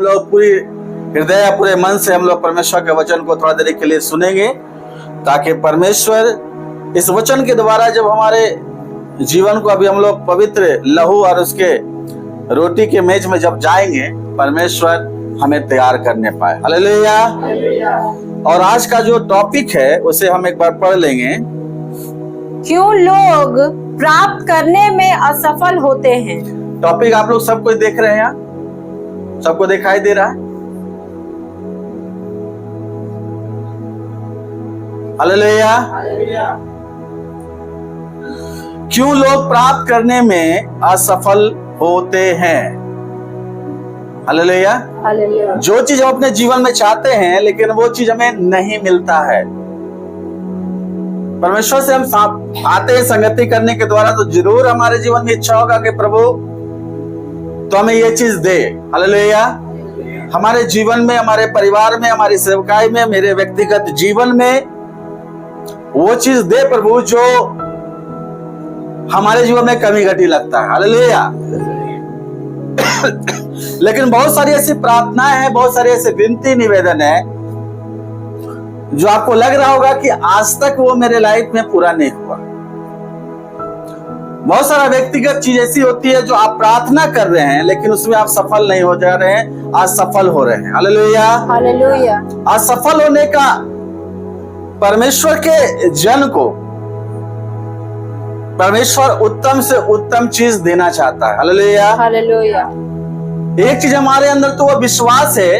हम लोग पूरी हृदय पूरे मन से हम लोग परमेश्वर के वचन को थोड़ा देर के लिए सुनेंगे, ताकि परमेश्वर इस वचन के द्वारा जब हमारे जीवन को अभी हम लोग पवित्र लहू और उसके रोटी के मेज में जब जाएंगे, परमेश्वर हमें तैयार करने पाए। हालेलुया। और आज का जो टॉपिक है उसे हम एक बार पढ़ लेंगे। क्यों लोग प्राप्त करने में असफल होते हैं। टॉपिक आप लोग सब कुछ देख रहे हैं? सबको दिखाई दे रहा है? हालेलुया। क्यों लोग प्राप्त करने में असफल होते हैं। हालेलुया। हालेलुया। जो चीज हम अपने जीवन में चाहते हैं लेकिन वो चीज हमें नहीं मिलता है। परमेश्वर से हम आते हैं संगति करने के द्वारा, तो जरूर हमारे जीवन में इच्छा होगा कि प्रभु तो हमें ये चीज दे। हालेलुया। हमारे जीवन में, हमारे परिवार में, हमारी सेवकाई में, मेरे व्यक्तिगत जीवन में वो चीज दे प्रभु जो हमारे जीवन में कमी घटी लगता है। हालेलुया। लेकिन बहुत सारी ऐसी प्रार्थनाएं हैं, बहुत सारी ऐसे विनती निवेदन है जो आपको लग रहा होगा कि आज तक वो मेरे लाइफ में पूरा नहीं हुआ। बहुत सारा व्यक्तिगत चीज ऐसी होती है जो आप प्रार्थना कर रहे हैं लेकिन उसमें आप सफल नहीं हो जा रहे हैं, आज सफल हो रहे हैं। हालेलुया। हालेलुया। आज सफल होने का परमेश्वर के जन को परमेश्वर उत्तम से उत्तम चीज देना चाहता है। हालेलुया। हालेलुया। एक चीज हमारे अंदर तो वो विश्वास है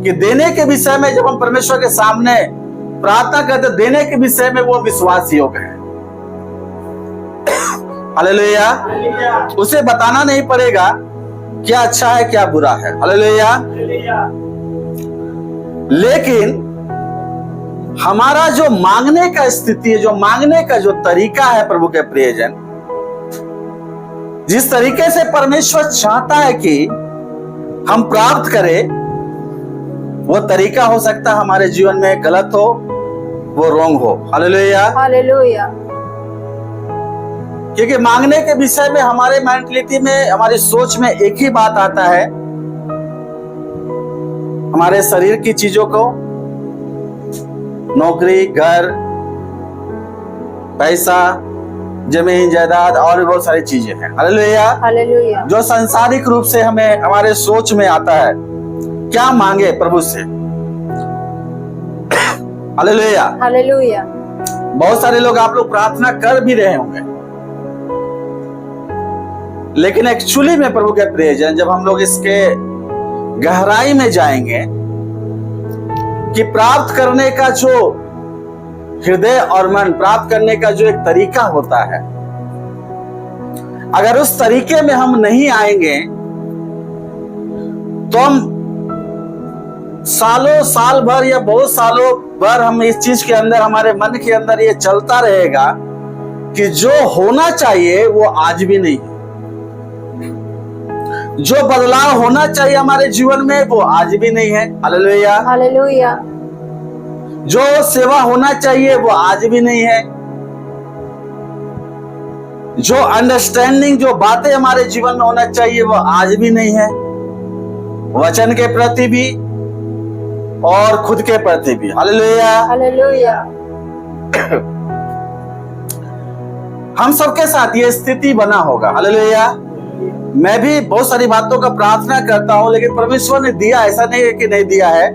कि देने के विषय में जब हम परमेश्वर के सामने प्रार्थना करते, देने के विषय में वो विश्वास योग्य है। हालेलुया। उसे बताना नहीं पड़ेगा क्या अच्छा है क्या बुरा है। हालेलुया। लेकिन हमारा जो मांगने का स्थिति है, जो मांगने का जो तरीका है प्रभु के प्रियजन, जिस तरीके से परमेश्वर चाहता है कि हम प्राप्त करें, वो तरीका हो सकता है हमारे जीवन में गलत हो, वो रॉन्ग हो। हालेलुया। हालेलुया। क्योंकि मांगने के विषय में हमारे मेंटलिटी में, हमारी सोच में एक ही बात आता है, हमारे शरीर की चीजों को, नौकरी, घर, पैसा, जमीन जायदाद और भी बहुत सारी चीजें हैं। हालेलुया। हालेलुया। जो सांसारिक रूप से हमें हमारे सोच में आता है, क्या मांगे प्रभु से। हालेलुया। हालेलुया। बहुत सारे लोग, आप लोग प्रार्थना कर भी रहे होंगे, लेकिन एक्चुअली में प्रभु के प्रियजन, जब हम लोग इसके गहराई में जाएंगे कि प्राप्त करने का जो हृदय और मन, प्राप्त करने का जो एक तरीका होता है, अगर उस तरीके में हम नहीं आएंगे तो हम सालों साल भर या बहुत सालों भर हम इस चीज के अंदर, हमारे मन के अंदर ये चलता रहेगा कि जो होना चाहिए वो आज भी नहीं है, जो बदलाव होना चाहिए हमारे जीवन में वो आज भी नहीं है। हालेलुया। हालेलुया। जो सेवा होना चाहिए वो आज भी नहीं है, जो अंडरस्टैंडिंग, जो बातें हमारे जीवन में होना चाहिए वो आज भी नहीं है, वचन के प्रति भी और खुद के प्रति भी। हालेलुया। हालेलुया। हम सबके साथ ये स्थिति बना होगा। हालेलुया। मैं भी बहुत सारी बातों का प्रार्थना करता हूं, लेकिन परमेश्वर ने दिया, ऐसा नहीं है कि नहीं दिया है।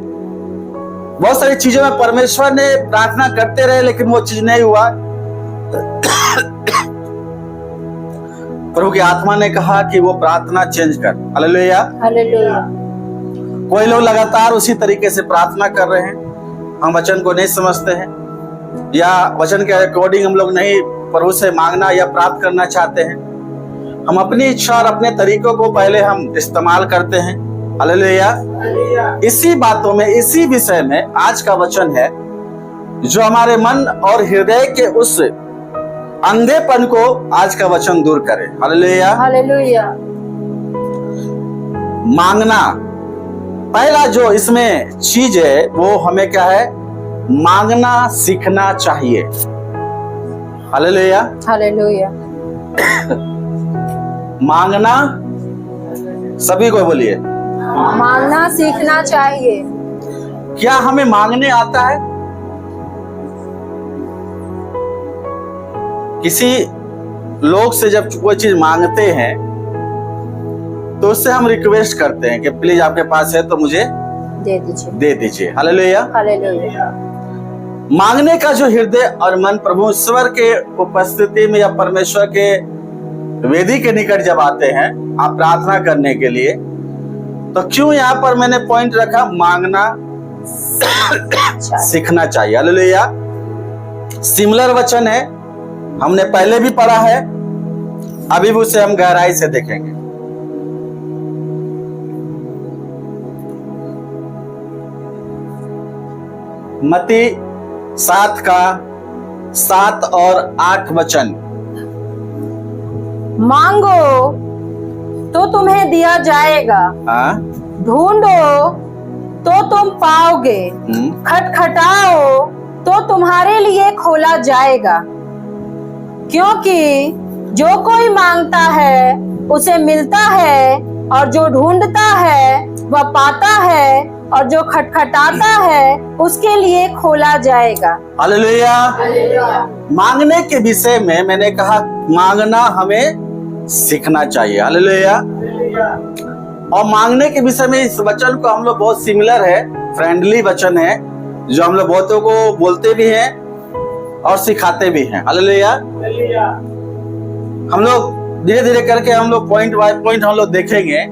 बहुत सारी चीजों में परमेश्वर ने प्रार्थना करते रहे लेकिन वो चीज नहीं हुआ। प्रभु की आत्मा ने कहा कि वो प्रार्थना चेंज कर। हालेलुया। हालेलुया। कोई लोग लगातार उसी तरीके से प्रार्थना कर रहे हैं, हम वचन को नहीं समझते हैं या वचन के अकॉर्डिंग हम लोग नहीं प्रभु से मांगना या प्राप्त करना चाहते हैं। हम अपनी इच्छा और अपने तरीकों को पहले हम इस्तेमाल करते हैं। हालेलुया। इसी बातों में, इसी विषय में आज का वचन है जो हमारे मन और हृदय के उस अंधेपन को आज का वचन दूर करे। हालेलुया। हालेलुया। मांगना, पहला जो इसमें चीज है वो हमें क्या है, मांगना सीखना चाहिए। हालेलुया। हालेलुया। मांगना, सभी को बोलिए, मांगना सीखना चाहिए। क्या हमें मांगने आता है? किसी लोग से जब कोई चीज मांगते हैं तो उससे हम रिक्वेस्ट करते हैं कि प्लीज आपके पास है तो मुझे दे दीजिए। हालेलुया। हालेलुया। मांगने का जो हृदय और मन प्रभु ईश्वर के उपस्थिति में या परमेश्वर के वेदी के निकट जब आते हैं आप प्रार्थना करने के लिए, तो क्यों यहाँ पर मैंने पॉइंट रखा, मांगना सीखना चाहिए। हालेलुया। सिमिलर वचन है, हमने पहले भी पढ़ा है, अभी भी उसे हम गहराई से देखेंगे। मत्ती 7 का 7 और 8 वचन। मांगो तो तुम्हें दिया जाएगा, हाँ, ढूंढो तो तुम पाओगे, खटखटाओ तो तुम्हारे लिए खोला जाएगा। क्योंकि जो कोई मांगता है उसे मिलता है, और जो ढूंढता है वह पाता है, और जो खटखटाता है उसके लिए खोला जाएगा। हालेलुया। मांगने के विषय में मैंने कहा मांगना हमें सीखना चाहिए। हालेलुया। और मांगने के विषय में इस वचन को हम लोग बहुत सिमिलर है, फ्रेंडली वचन है, जो हम लोग बहुतों को बोलते भी हैं और सिखाते भी हैं। हालेलुया। हम लोग धीरे धीरे करके हम लोग पॉइंट बाय पॉइंट हम लोग देखेंगे।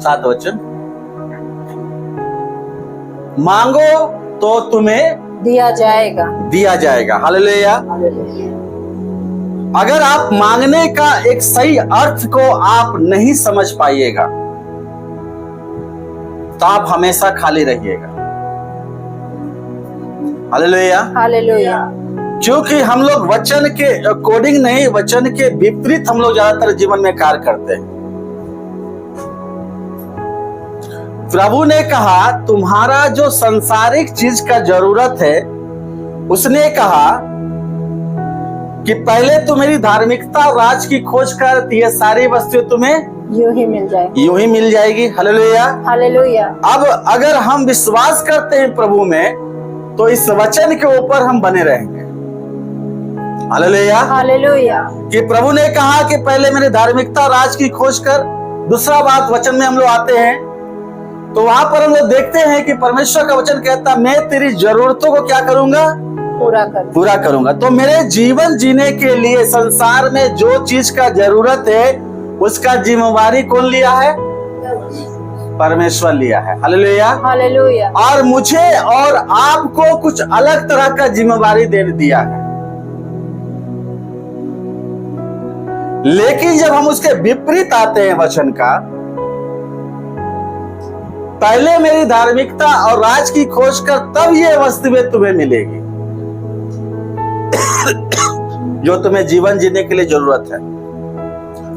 7 वचन। मांगो तो तुम्हें दिया जाएगा। हालेलुया। अगर आप मांगने का एक सही अर्थ को आप नहीं समझ पाइएगा तो आप हमेशा खाली रहिएगा। हालेलुया। क्योंकि हम लोग वचन के अकॉर्डिंग नहीं, वचन के विपरीत हम लोग ज्यादातर जीवन में कार्य करते हैं। प्रभु ने कहा तुम्हारा जो सांसारिक चीज का जरूरत है, उसने कहा कि पहले तू मेरी धार्मिकता और राज की खोज कर, ये सारी वस्तुएं तुम्हें यूं ही मिल जाएगी। हालेलुया। अब अगर हम विश्वास करते हैं प्रभु में, तो इस वचन के ऊपर हम बने रहेंगे। हालेलुया। कि प्रभु ने कहा कि पहले मेरी धार्मिकता और राज की खोज कर। दूसरा बात, वचन में हम लोग आते हैं तो वहां पर हम लोग देखते हैं कि परमेश्वर का वचन कहता मैं तेरी जरूरतों को क्या करूंगा, पूरा करूंगा। तो मेरे जीवन जीने के लिए संसार में जो चीज का जरूरत है उसका जिम्मेवारी कौन लिया है, परमेश्वर लिया है। हालेलुया। और मुझे और आपको कुछ अलग तरह का जिम्मेवारी दे दिया है। लेकिन जब हम उसके विपरीत आते हैं वचन का, पहले मेरी धार्मिकता और राज की खोज कर, तब ये वस्तुएं तुम्हें मिलेगी जो तुम्हें जीवन जीने के लिए जरूरत है।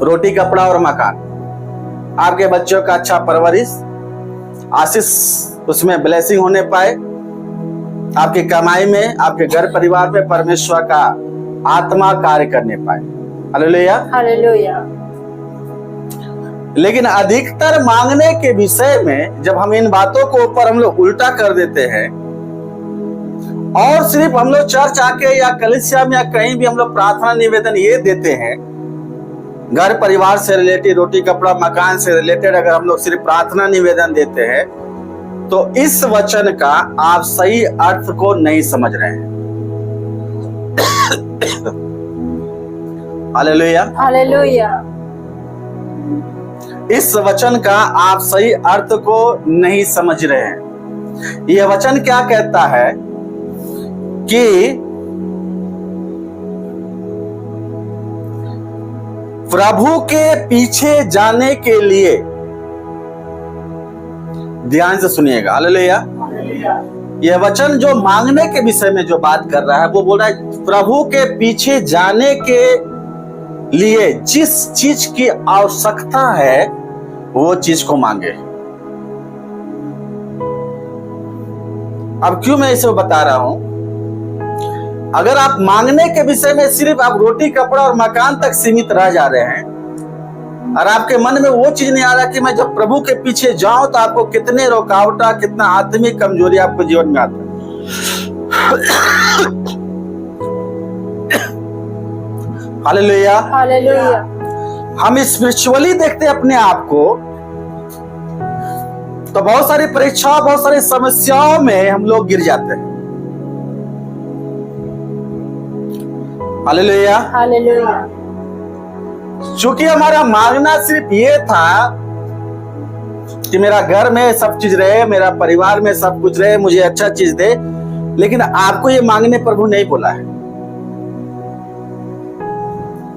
रोटी, कपड़ा और मकान, आपके बच्चों का अच्छा परवरिश, आशीष उसमें ब्लेसिंग होने पाए, आपकी कमाई में, आपके घर परिवार में परमेश्वर का आत्मा कार्य करने पाए। हालेलुया। लेकिन अधिकतर मांगने के विषय में जब हम इन बातों को ऊपर हम लोग उल्टा कर देते हैं और सिर्फ हम लोग चर्च आके या कलीसिया में या कहीं भी हम लोग प्रार्थना निवेदन ये देते हैं, घर परिवार से रिलेटेड, रोटी कपड़ा मकान से रिलेटेड अगर हम लोग सिर्फ प्रार्थना निवेदन देते हैं, तो इस वचन का आप सही अर्थ को नहीं समझ रहे हैं। हालेलुया। इस वचन का आप सही अर्थ को नहीं समझ रहे हैं। यह वचन क्या कहता है कि प्रभु के पीछे जाने के लिए, ध्यान से सुनिएगा। हालेलुया। यह वचन जो मांगने के विषय में जो बात कर रहा है, वो बोल रहा है प्रभु के पीछे जाने के लिए जिस चीज की आवश्यकता है वो चीज को मांगे। अब क्यों मैं इसे बता रहा हूं, अगर आप मांगने के विषय में सिर्फ आप रोटी कपड़ा और मकान तक सीमित रह जा रहे हैं और आपके मन में वो चीज नहीं आ रहा कि मैं जब प्रभु के पीछे जाऊं तो आपको कितने रुकावटा, कितना आत्मिक कमजोरी आपको जीवन में आता है। Hallelujah, hallelujah. हम स्पिरिचुअली देखते हैं अपने आप को, तो बहुत सारी परीक्षाओं, बहुत सारी समस्याओं में हम लोग गिर जाते हैं। Hallelujah, hallelujah. चूंकि हमारा मांगना सिर्फ ये था कि मेरा घर में सब चीज रहे, मेरा परिवार में सब कुछ रहे, मुझे अच्छा चीज दे, लेकिन आपको ये मांगने प्रभु नहीं बोला है।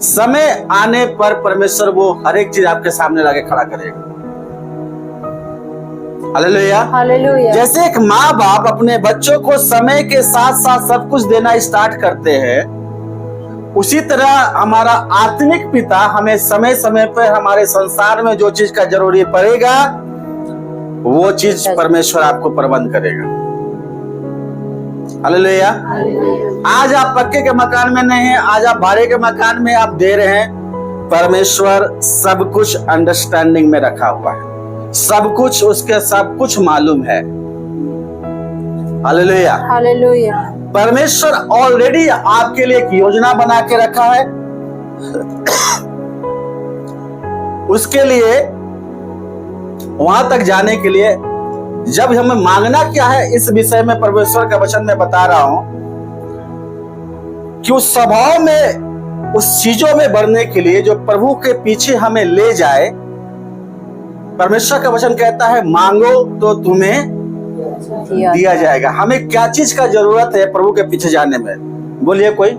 समय आने पर परमेश्वर वो हर एक चीज आपके सामने लाके खड़ा करेगा। Hallelujah, hallelujah. जैसे एक माँ बाप अपने बच्चों को समय के साथ साथ सब कुछ देना स्टार्ट करते हैं, उसी तरह हमारा आत्मिक पिता हमें समय समय पर हमारे संसार में जो चीज का जरूरी पड़ेगा वो चीज परमेश्वर आपको प्रबंध करेगा। हालेलुया। आज आप पक्के के मकान में नहीं है, आज आप भाड़े के मकान में आप दे रहे हैं, परमेश्वर सब कुछ अंडरस्टैंडिंग में रखा हुआ है, सब कुछ उसके सब कुछ मालूम है। Hallelujah, hallelujah. परमेश्वर ऑलरेडी आपके लिए एक योजना बना के रखा है। उसके लिए वहां तक जाने के लिए जब हमें मांगना क्या है, इस विषय में परमेश्वर का वचन में बता रहा हूं कि उस स्वभाव में, उस चीजों में बढ़ने के लिए जो प्रभु के पीछे हमें ले जाए। परमेश्वर का वचन कहता है मांगो तो तुम्हें दिया जाएगा। हमें क्या चीज का जरूरत है प्रभु के पीछे जाने में? बोलिए कोई।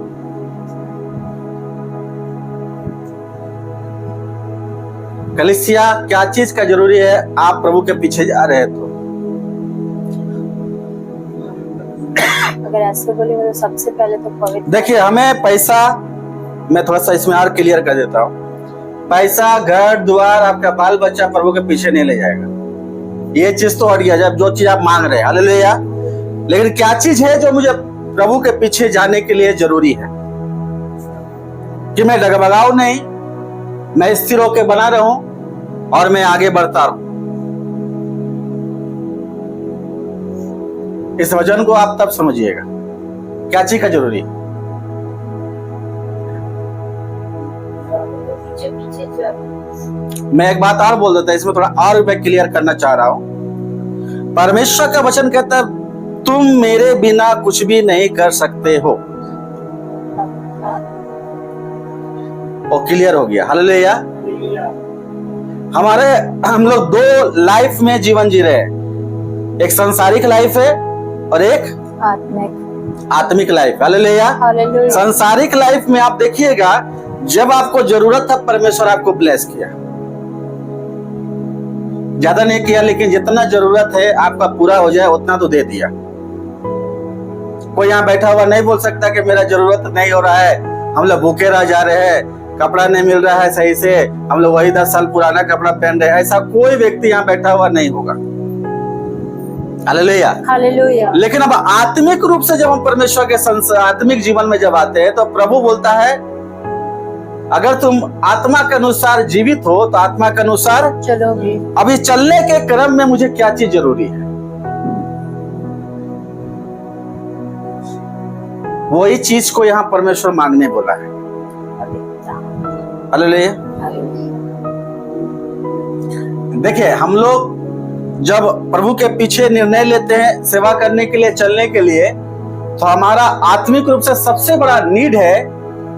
कलीसिया, क्या चीज का जरूरी है आप प्रभु के पीछे जा रहे हैं तो? अगर ऐसे बोलेंगे तो सबसे पहले तो पवित्र। देखिए, हमें पैसा, मैं थोड़ा सा इसमें और क्लियर कर देता हूँ, पैसा, घर द्वार, आपका बाल बच्चा प्रभु के पीछे नहीं ले जाएगा। ये चीज तो हट गया, जब जो चीज आप मांग रहे हैं। हालेलुया। लेकिन क्या चीज है जो मुझे प्रभु के पीछे जाने के लिए जरूरी है कि मैं डगमगाऊं नहीं, मैं स्थिर होकर बना रहूं और मैं आगे बढ़ता रहूं। इस वचन को आप तब समझिएगा क्या चीज का जरूरी है। मैं एक बात और बोल देता, इसमें थोड़ा और मैं क्लियर करना चाह रहा हूं। परमेश्वर का वचन कहता है तुम मेरे बिना कुछ भी नहीं कर सकते हो। वो क्लियर हो गया। हालेलुया। हम लोग दो लाइफ में जीवन जी रहे हैं, एक सांसारिक लाइफ है और एक आत्मिक लाइफ। हालेलुया। सांसारिक लाइफ में आप देखिएगा, जब आपको जरूरत था परमेश्वर आपको ब्लेस किया, ज्यादा नहीं किया, लेकिन जितना जरूरत है आपका पूरा हो जाए उतना तो दे दिया। कोई यहाँ बैठा हुआ नहीं बोल सकता कि मेरा जरूरत नहीं हो रहा है, हम लोग भूखे रह जा रहे हैं, कपड़ा नहीं मिल रहा है सही से, हम लोग वही 10 साल पुराना कपड़ा पहन रहे हैं। ऐसा कोई व्यक्ति यहाँ बैठा हुआ नहीं होगा। Hallelujah, hallelujah. लेकिन अब आत्मिक रूप से जब हम परमेश्वर के आत्मिक जीवन में जब आते हैं तो प्रभु बोलता है अगर तुम आत्मा के अनुसार जीवित हो तो आत्मा के अनुसार चलोगे। अभी चलने के क्रम में मुझे क्या चीज जरूरी है, वही चीज को यहाँ परमेश्वर मांगने बोला है। हालेलुया। देखिए, हम लोग जब प्रभु के पीछे निर्णय लेते हैं सेवा करने के लिए, चलने के लिए, तो हमारा आत्मिक रूप से सबसे बड़ा नीड है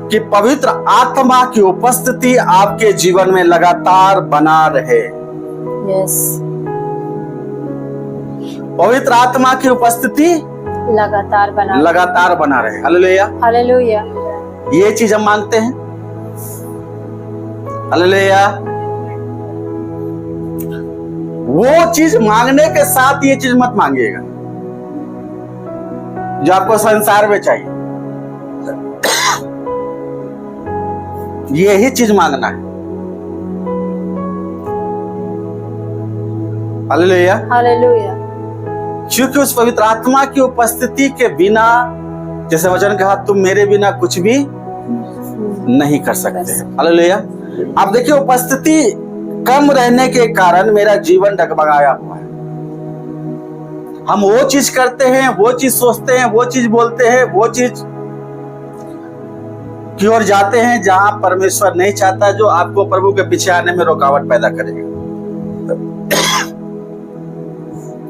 कि पवित्र आत्मा की उपस्थिति आपके जीवन में लगातार बना रहे। यस। पवित्र आत्मा की उपस्थिति लगातार बना रहे। Hallelujah, hallelujah. ये चीज हम मांगते हैं। हालेलुया। वो चीज मांगने के साथ ये चीज मत मांगिएगा जो आपको संसार में चाहिए, यही चीज मांगना है। Hallelujah, hallelujah. क्योंकि उस पवित्र आत्मा की उपस्थिति के बिना, जैसे वचन कहा, तुम मेरे बिना कुछ भी नहीं कर सकते। हालेलुया। अब देखिए, उपस्थिति कम रहने के कारण मेरा जीवन डगमगाया हुआ है। हम वो चीज करते हैं, वो चीज सोचते हैं, वो चीज बोलते हैं, वो चीज की ओर जाते हैं जहां परमेश्वर नहीं चाहता, जो आपको प्रभु के पीछे आने में रुकावट पैदा करेगा।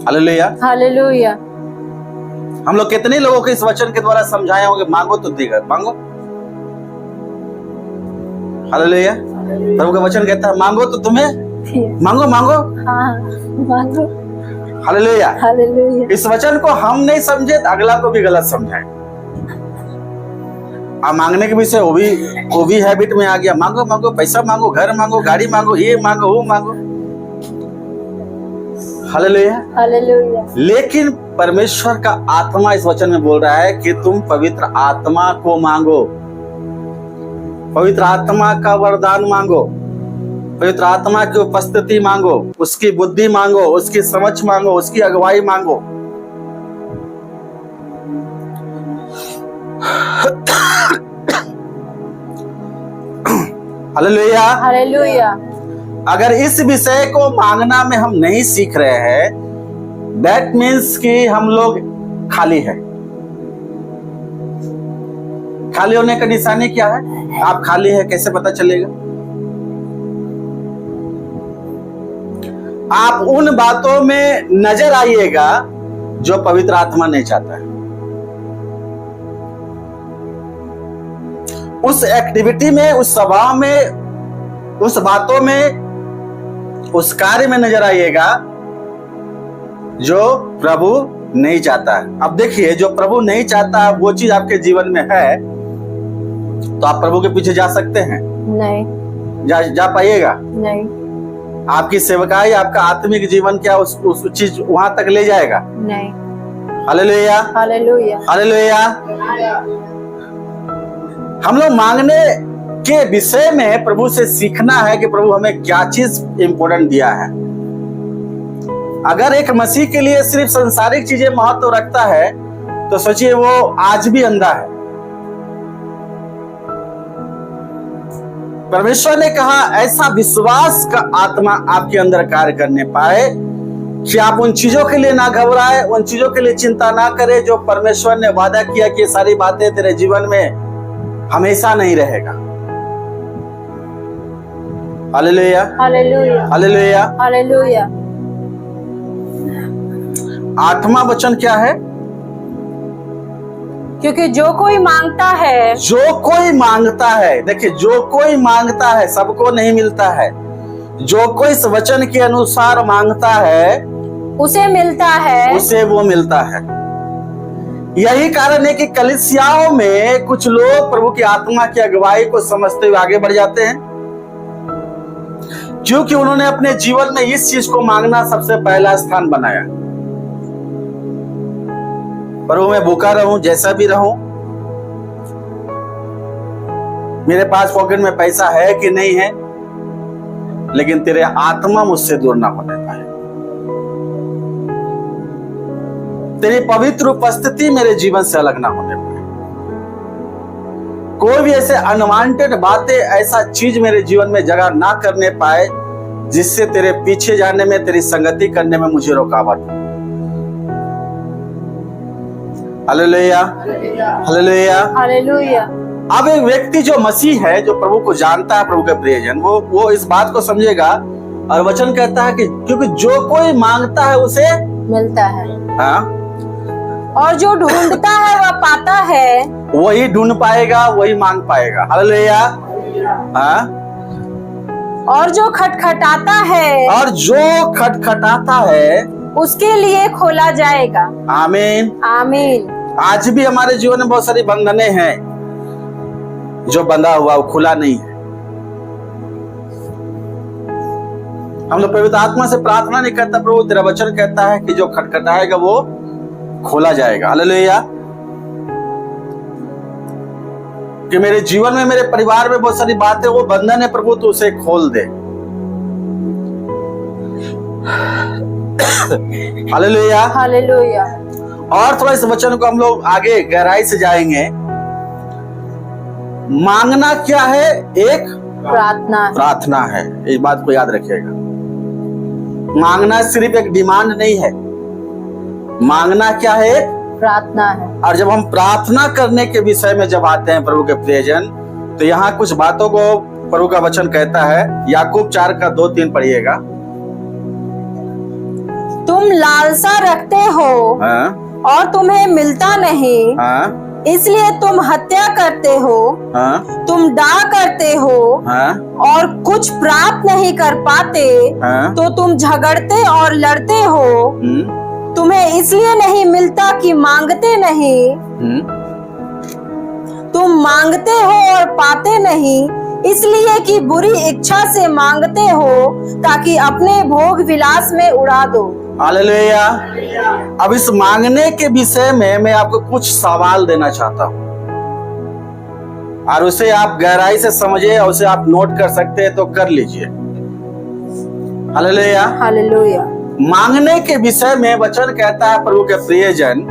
Hallelujah, hallelujah. हम लोग कितने लोगों को इस वचन के द्वारा समझाए होंगे, मांगो तो देगा, मांगो। हालेलुया। प्रभु का वचन कहता है मांगो तो तुम्हें, मांगो मांगो। हाँ, मांगो। हालेलुया। हालेलुया। इस वचन को हम नहीं समझे तो अगला को भी गलत समझाए। अब मांगने के विषय वो भी हैबिट में आ गया, मांगो मांगो, पैसा मांगो, घर मांगो, गाड़ी मांगो, ये मांगो, वो मांगो। हालेलुया। हालेलुया। लेकिन परमेश्वर का आत्मा इस वचन में बोल रहा है कि तुम पवित्र आत्मा को मांगो, पवित्र आत्मा का वरदान मांगो, पवित्र आत्मा की उपस्थिति मांगो, उसकी बुद्धि मांगो, उसकी समझ मांगो, उसकी अगुवाई मांगो। हालेलुया। हालेलुया। अगर इस विषय को मांगना में हम नहीं सीख रहे हैं, दैट मीन्स कि हम लोग खाली है। खाली होने का निशानी क्या है? आप खाली है कैसे पता चलेगा? आप उन बातों में नजर आइएगा जो पवित्र आत्मा नहीं चाहता है। उस एक्टिविटी में, उस स्वभाव में, उस बातों में, उस कार्य में नजर आइएगा जो प्रभु नहीं चाहता है। अब देखिए, जो प्रभु नहीं चाहता वो चीज आपके जीवन में है तो आप प्रभु के पीछे जा सकते हैं? नहीं। जा पाइएगा? नहीं। आपकी सेवकाई, आपका आत्मिक जीवन क्या उस चीज वहां तक ले जाएगा? नहीं। हालेलुया। हालेलुया। हालेलुया। हम लोग मांगने के विषय में प्रभु से सीखना है कि प्रभु हमें क्या चीज इंपॉर्टेंट दिया है। अगर एक मसीह के लिए सिर्फ संसारिक चीजें महत्व रखता है तो सोचिए वो आज भी अंधा है। परमेश्वर ने कहा ऐसा विश्वास का आत्मा आपके अंदर कार्य करने पाए कि आप उन चीजों के लिए ना घबराए, उन चीजों के लिए चिंता ना करें जो परमेश्वर ने वादा किया कि ये सारी बातें तेरे जीवन में हमेशा नहीं रहेगा। हालेलुया। हालेलुया। हालेलुया। हालेलुया। 8वां वचन क्या है? क्योंकि जो कोई मांगता है, जो कोई मांगता है, देखिए जो कोई मांगता है, सबको नहीं मिलता है। जो कोई इस वचन के अनुसार मांगता है उसे मिलता है, उसे वो मिलता है। यही कारण है कि कलीसियाओं में कुछ लोग प्रभु की आत्मा की अगुवाई को समझते हुए आगे बढ़ जाते हैं, क्योंकि उन्होंने अपने जीवन में इस चीज को मांगना सबसे पहला स्थान बनाया। प्रभु मैं भूखा रहूं, जैसा भी रहूं, मेरे पास पॉकेट में पैसा है कि नहीं है, लेकिन तेरे आत्मा मुझसे दूर ना होने पाए। तेरी पवित्र उपस्थिति मेरे जीवन से अलग ना होने पाए। कोई भी ऐसे अनवांटेड बातें, ऐसा चीज मेरे जीवन में जगह ना करने पाए जिससे तेरे पीछे जाने में, तेरी संगति करने में मुझे रुकावट हो। हालेलुया। हालेलुया। हालेलुया। अब एक व्यक्ति जो मसीह है, जो प्रभु को जानता है, प्रभु के प्रियजन, वो इस बात को समझेगा। और वचन कहता है कि क्योंकि जो कोई मांगता है उसे मिलता है, हाँ, और जो ढूंढता है वह पाता है, वही ढूंढ पाएगा, वही मांग पाएगा। हालेलुया। हाँ, और जो खटखटाता है, और जो खटखटाता है उसके लिए खोला जाएगा। आमीन। आमीन। आज भी हमारे जीवन में बहुत सारी बंधने हैं, जो बंधा हुआ वो खुला नहीं है। हम लोग पवित्र आत्मा से प्रार्थना नहीं करता, प्रभु तेरा वचन कहता है कि जो खटखटाएगा वो खोला जाएगा। हालेलुया। कि मेरे जीवन में, मेरे परिवार में बहुत सारी बातें, वो बंधन है प्रभु, तो उसे खोल दे। हालेलुया। हालेलुया। और थोड़ा इस वचन को हम लोग आगे गहराई से जाएंगे। मांगना क्या है? एक प्रार्थना है। इस बात को याद रखिएगा। मांगना सिर्फ एक डिमांड नहीं है, मांगना क्या है? प्रार्थना है। और जब हम प्रार्थना करने के विषय में जब आते हैं प्रभु के प्रियजन, तो यहाँ कुछ बातों को प्रभु का वचन कहता है। याकूब 4:2-3 पढ़िएगा। तुम लालसा रखते हो और तुम्हें मिलता नहीं, इसलिए तुम हत्या करते हो। तुम डाह करते हो और कुछ प्राप्त नहीं कर पाते, तो तुम झगड़ते और लड़ते हो। तुम्हें इसलिए नहीं मिलता कि मांगते नहीं। तुम मांगते हो और पाते नहीं, इसलिए कि बुरी इच्छा से मांगते हो, ताकि अपने भोग विलास में उड़ा दो। हालेलुया। अब इस मांगने के विषय में मैं आपको कुछ सवाल देना चाहता हूं, और उसे आप गहराई से समझिए और उसे आप नोट कर सकते हैं तो कर लीजिए। हालेलुया। हालेलुया। मांगने के विषय में वचन कहता है प्रभु के प्रियजन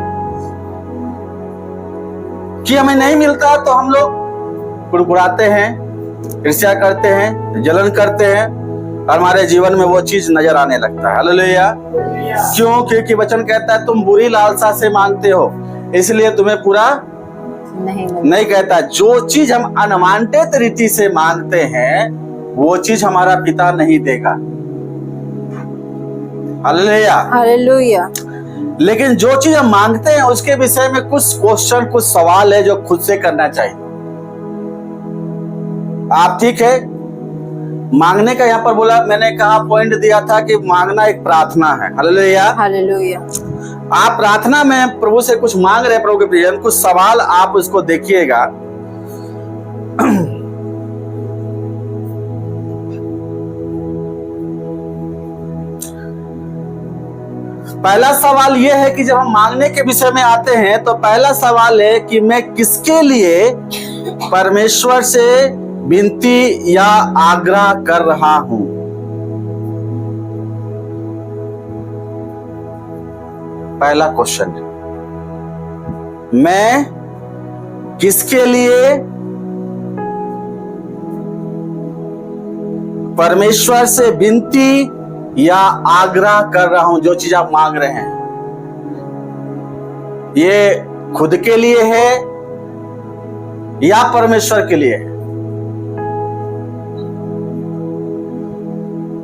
कि हमें नहीं मिलता तो हम लोग कुड़कुड़ाते हैं, ईर्ष्या करते हैं, जलन करते हैं, और हमारे जीवन में वो चीज नजर आने लगता है। हालेलुया। क्यों? क्योंकि वचन कहता है तुम बुरी लालसा से मांगते हो, इसलिए तुम्हें पूरा नहीं कहता। जो चीज हम अनवांटेड रीति से मांगते हैं वो चीज हमारा पिता नहीं देगा। हालेलुया। हालेलुया। लेकिन जो चीज हम मांगते हैं उसके विषय में कुछ क्वेश्चन, कुछ सवाल है जो खुद से करना चाहिए। आप ठीक है, मांगने का यहाँ पर बोला, मैंने कहा पॉइंट दिया था कि मांगना एक प्रार्थना है। हालेलुया। हालेलुया। आप प्रार्थना में प्रभु से कुछ मांग रहे, प्रभु के प्रियजन, कुछ सवाल आप उसको देखिएगा। पहला सवाल यह है कि जब हम मांगने के विषय में आते हैं तो पहला सवाल है कि मैं किसके लिए परमेश्वर से विनती या आग्रह कर रहा हूं। पहला क्वेश्चन, मैं किसके लिए परमेश्वर से विनती या आग्रह कर रहा हूं। जो चीज आप मांग रहे हैं ये खुद के लिए है या परमेश्वर के लिए है?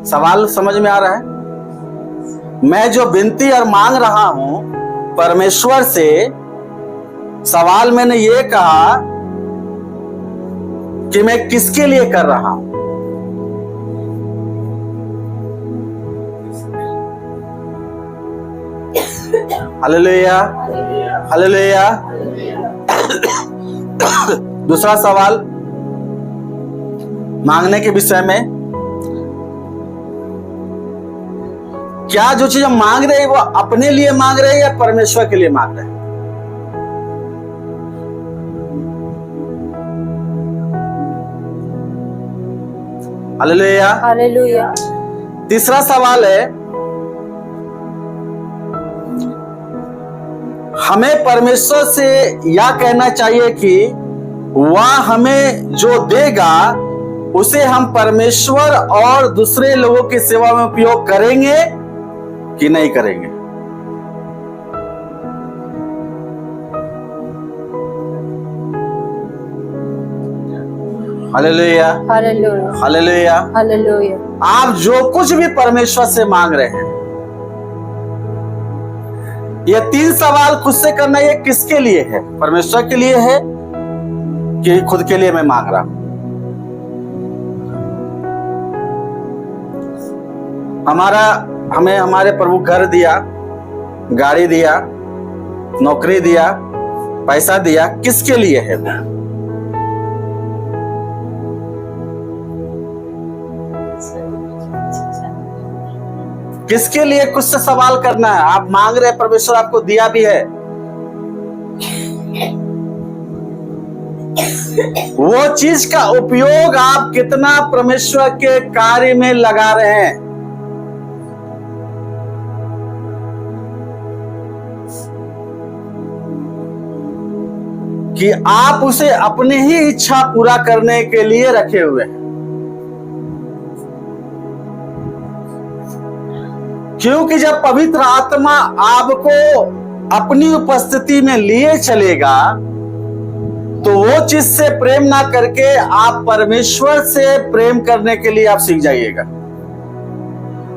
सवाल समझ में आ रहा है? मैं जो विनती और मांग रहा हूं परमेश्वर से, सवाल मैंने ये कहा कि मैं किसके लिए कर रहा हूं। हालेलुया। हालेलुया। दूसरा सवाल मांगने के विषय में, क्या जो चीज हम मांग रहे हैं वो अपने लिए मांग रहे हैं या परमेश्वर के लिए मांग रहे हैं? हालेलुया। हालेलुया। तीसरा सवाल है, हमें परमेश्वर से यह कहना चाहिए कि वह हमें जो देगा उसे हम परमेश्वर और दूसरे लोगों की सेवा में उपयोग करेंगे कि नहीं करेंगे। हालेलुया। हालेलुया। हालेलुया। हालेलुया। आप जो कुछ भी परमेश्वर से मांग रहे हैं, ये 3 सवाल खुद से करना, ये किसके लिए है? परमेश्वर के लिए है कि खुद के लिए मैं मांग रहा हूं? हमें हमारे प्रभु घर दिया, गाड़ी दिया, नौकरी दिया, पैसा दिया, किसके लिए है? किसके लिए? कुछ से सवाल करना है। आप मांग रहे हैं, परमेश्वर आपको दिया भी है, वो चीज का उपयोग आप कितना परमेश्वर के कार्य में लगा रहे हैं। कि आप उसे अपनी ही इच्छा पूरा करने के लिए रखे हुए हैं। क्योंकि जब पवित्र आत्मा आपको अपनी उपस्थिति में लिए चलेगा तो वो चीज से प्रेम ना करके आप परमेश्वर से प्रेम करने के लिए आप सीख जाइएगा।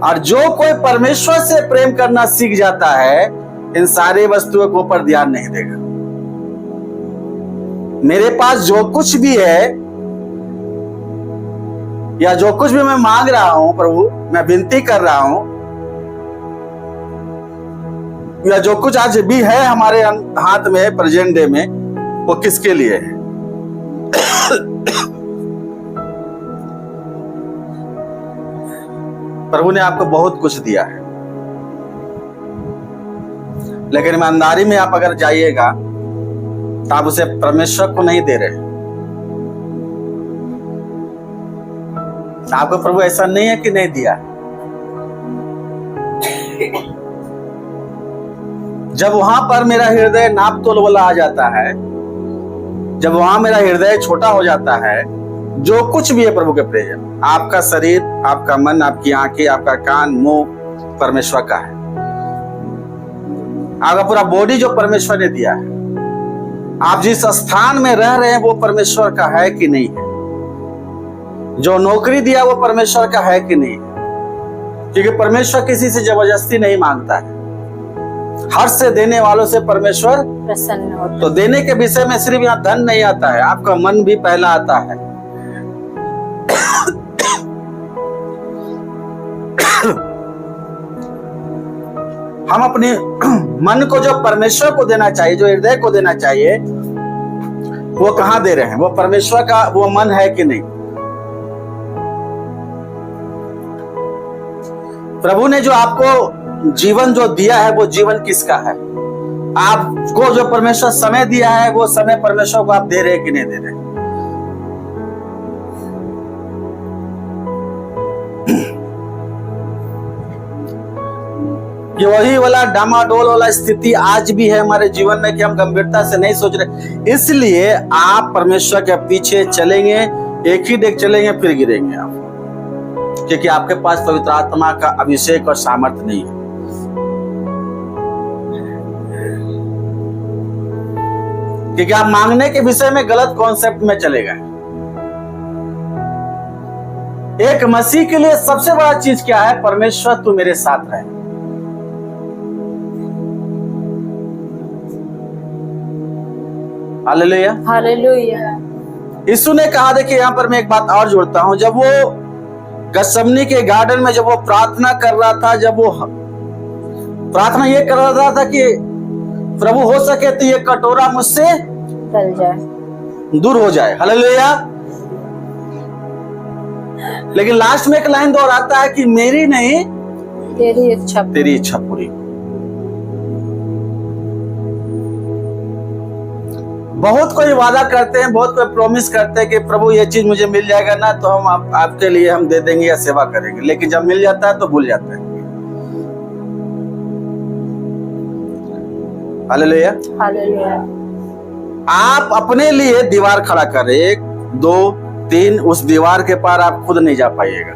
और जो कोई परमेश्वर से प्रेम करना सीख जाता है इन सारी वस्तुओं के ऊपर ध्यान नहीं देगा। मेरे पास जो कुछ भी है या जो कुछ भी मैं मांग रहा हूं प्रभु, मैं विनती कर रहा हूं, या जो कुछ आज भी है हमारे हाथ में प्रेजेंट डे में, वो किसके लिए है? प्रभु ने आपको बहुत कुछ दिया है, लेकिन ईमानदारी में आप अगर जाइएगा तो आप उसे परमेश्वर को नहीं दे रहे। आपको प्रभु ऐसा नहीं है कि नहीं दिया। जब वहां पर मेरा हृदय नाप तोल वाला आ जाता है, जब वहां मेरा हृदय छोटा हो जाता है, जो कुछ भी है प्रभु के प्रेम, आपका शरीर, आपका मन, आपकी आंखें, आपका कान, मुंह परमेश्वर का है। आपका पूरा बॉडी जो परमेश्वर ने दिया है, आप जिस स्थान में रह रहे हैं वो परमेश्वर का है कि नहीं है? जो नौकरी दिया वो परमेश्वर का है कि नहीं? क्योंकि परमेश्वर किसी से जबरदस्ती नहीं मांगता है, हर से देने वालों से परमेश्वर प्रसन्न होता है। तो देने के विषय में सिर्फ यहाँ धन नहीं आता है, आपका मन भी पहला आता है। हम अपने मन को जो परमेश्वर को देना चाहिए, जो हृदय को देना चाहिए, वो कहां दे रहे हैं? वो परमेश्वर का वो मन है कि नहीं? प्रभु ने जो आपको जीवन जो दिया है वो जीवन किसका है? आपको जो परमेश्वर समय दिया है वो समय परमेश्वर को आप दे रहे कि नहीं दे रहे? ये वही वाला डामाडोल वाला स्थिति आज भी है हमारे जीवन में कि हम गंभीरता से नहीं सोच रहे। इसलिए आप परमेश्वर के पीछे चलेंगे, एक ही डेग चलेंगे, फिर गिरेंगे आप, क्योंकि आपके पास पवित्र आत्मा का अभिषेक और सामर्थ्य नहीं है। क्योंकि आप मांगने के विषय में गलत कॉन्सेप्ट में चले गए। एक मसीह के लिए सबसे बड़ा चीज क्या है? परमेश्वर तू मेरे साथ रहे। Hallelujah, hallelujah. यीशु ने कहा, देखिए यहां पर मैं एक बात और जोड़ता हूं, जब वो गethसेमनी के गार्डन में जब वो प्रार्थना कर रहा था, जब वो प्रार्थना ये कर रहा था कि प्रभु हो सके तो ये कटोरा मुझसे टल जाए, दूर हो जाए। हालेलुया। लेकिन लास्ट में एक लाइन दोहराता है कि मेरी नहीं तेरी इच्छा पूरी। बहुत कोई वादा करते हैं, बहुत कोई प्रॉमिस करते हैं कि प्रभु ये चीज मुझे मिल जाएगा ना तो हम आपके लिए हम दे देंगे या सेवा करेंगे, लेकिन जब मिल जाता है तो भूल जाते हैं। Hallelujah, hallelujah. आप अपने लिए दीवार खड़ा करें, 1 2 3, उस दीवार के पार आप खुद नहीं जा पाइएगा।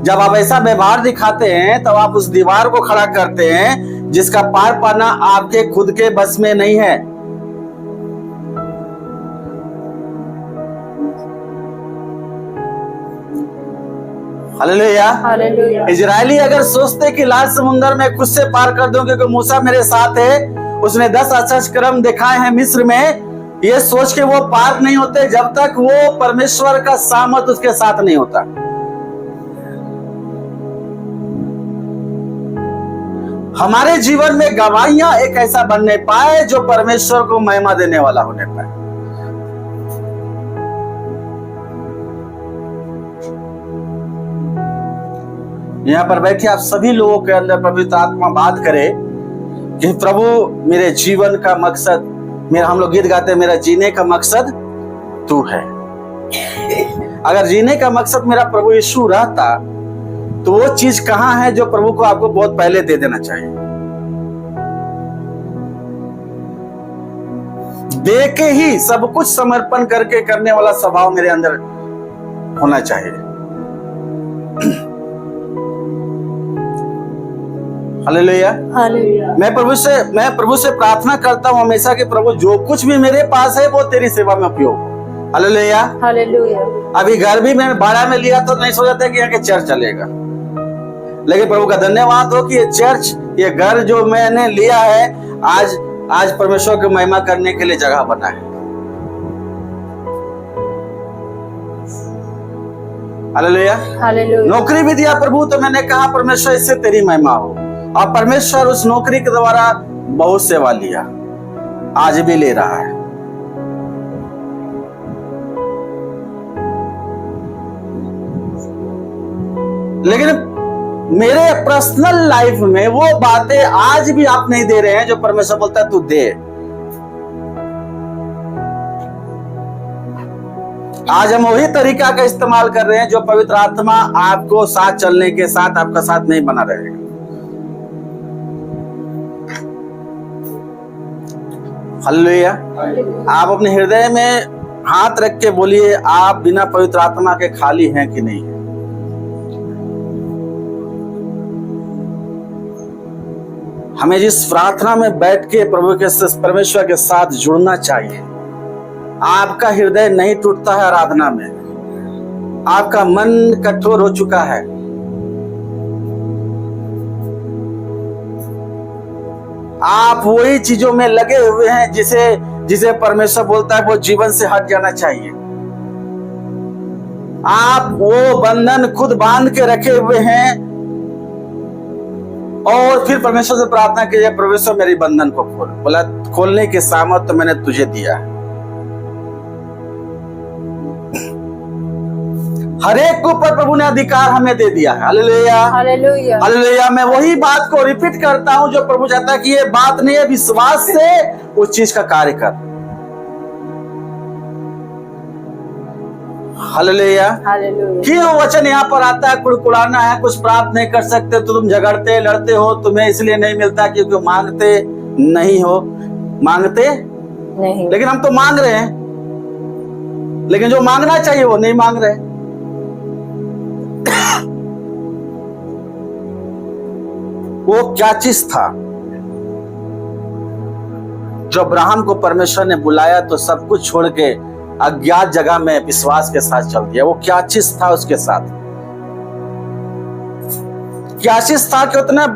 जब आप ऐसा व्यवहार दिखाते हैं तब आप उस दीवार को खड़ा करते हैं जिसका पार पाना आपके खुद के बस में नहीं है। Hallelujah, hallelujah. इजरायली अगर सोचते कि लाल समुंदर में खुद से पार कर दूं क्योंकि मूसा मेरे साथ है, उसने 10 आश्चर्य कर्म दिखाए हैं मिस्र में, ये सोच के वो पार नहीं होते जब तक वो परमेश्वर का सामर्थ उसके साथ नहीं होता। हमारे जीवन में गवाहियां एक ऐसा बनने पाए जो परमेश्वर को महिमा देने वाला होने पाए। यहाँ पर बैठे आप सभी लोगों के अंदर पवित्र आत्मा बात करे कि प्रभु मेरे जीवन का मकसद, मेरा, हम लोग गीत गाते हैं, मेरा जीने का मकसद तू है। अगर जीने का मकसद मेरा प्रभु यीशु रहता तो वो चीज कहां है जो प्रभु को आपको बहुत पहले दे देना चाहिए? दे के ही सब कुछ समर्पण करके करने वाला स्वभाव मेरे अंदर होना चाहिए। हालेलुया। हालेलुया। मैं प्रभु से प्रार्थना करता हूँ हमेशा कि प्रभु जो कुछ भी मेरे पास है वो तेरी सेवा में उपयोग हो। हालेलुया। हालेलुया। अभी घर भी मैंने भाड़ा में लिया तो नहीं सोचा था कि यहाँ के चर्च चलेगा, लेकिन प्रभु का धन्यवाद हो कि ये चर्च, ये घर जो मैंने लिया है आज परमेश्वर की महिमा करने के लिए जगह बना है। हालेलुया। हालेलुया। नौकरी भी दिया प्रभु, तो मैंने कहा परमेश्वर इससे तेरी महिमा हो, और परमेश्वर उस नौकरी के द्वारा बहुत सेवा लिया, आज भी ले रहा है। लेकिन मेरे पर्सनल लाइफ में वो बातें आज भी आप नहीं दे रहे हैं जो परमेश्वर बोलता है तू दे। आज हम वही तरीका का इस्तेमाल कर रहे हैं जो पवित्र आत्मा आपको साथ चलने के साथ आपका साथ नहीं बना रहेगा। हालेलुया। आप अपने हृदय में हाथ रख के बोलिए, आप बिना पवित्र आत्मा के खाली हैं कि नहीं? हमें जिस प्रार्थना में बैठ के परमेश्वर के साथ जुड़ना चाहिए, आपका हृदय नहीं टूटता है आराधना में, आपका मन कठोर हो चुका है, आप वही चीजों में लगे हुए हैं जिसे परमेश्वर बोलता है वो जीवन से हट जाना चाहिए। आप वो बंधन खुद बांध के रखे हुए हैं और फिर परमेश्वर से प्रार्थना कीजिए, परमेश्वर मेरी बंधन को खोल। बोला खोलने की सामर्थ तो मैंने तुझे दिया है। हर एक के ऊपर प्रभु ने अधिकार हमें दे दिया है। हालेलुया। हालेलुया। हालेलुया। मैं वही बात को रिपीट करता हूं जो प्रभु चाहता है कि ये बात नहीं है, विश्वास से उस चीज का कार्य कर। हालेलुया। हालेलुया। क्यों वचन यहाँ पर आता है कुड़कुड़ाना है, कुछ प्राप्त नहीं कर सकते तो तुम झगड़ते लड़ते हो, तुम्हें इसलिए नहीं मिलता क्योंकि मांगते नहीं हो। मांगते नहीं, लेकिन हम तो मांग रहे हैं, लेकिन जो मांगना चाहिए वो नहीं मांग रहे। वो क्या चीज था जो अब्राहम को परमेश्वर ने बुलाया तो सब कुछ छोड़ के अज्ञात जगह में विश्वास के साथ चल दिया? वो क्या चीज था उसके साथ? क्या चीज था कि उतने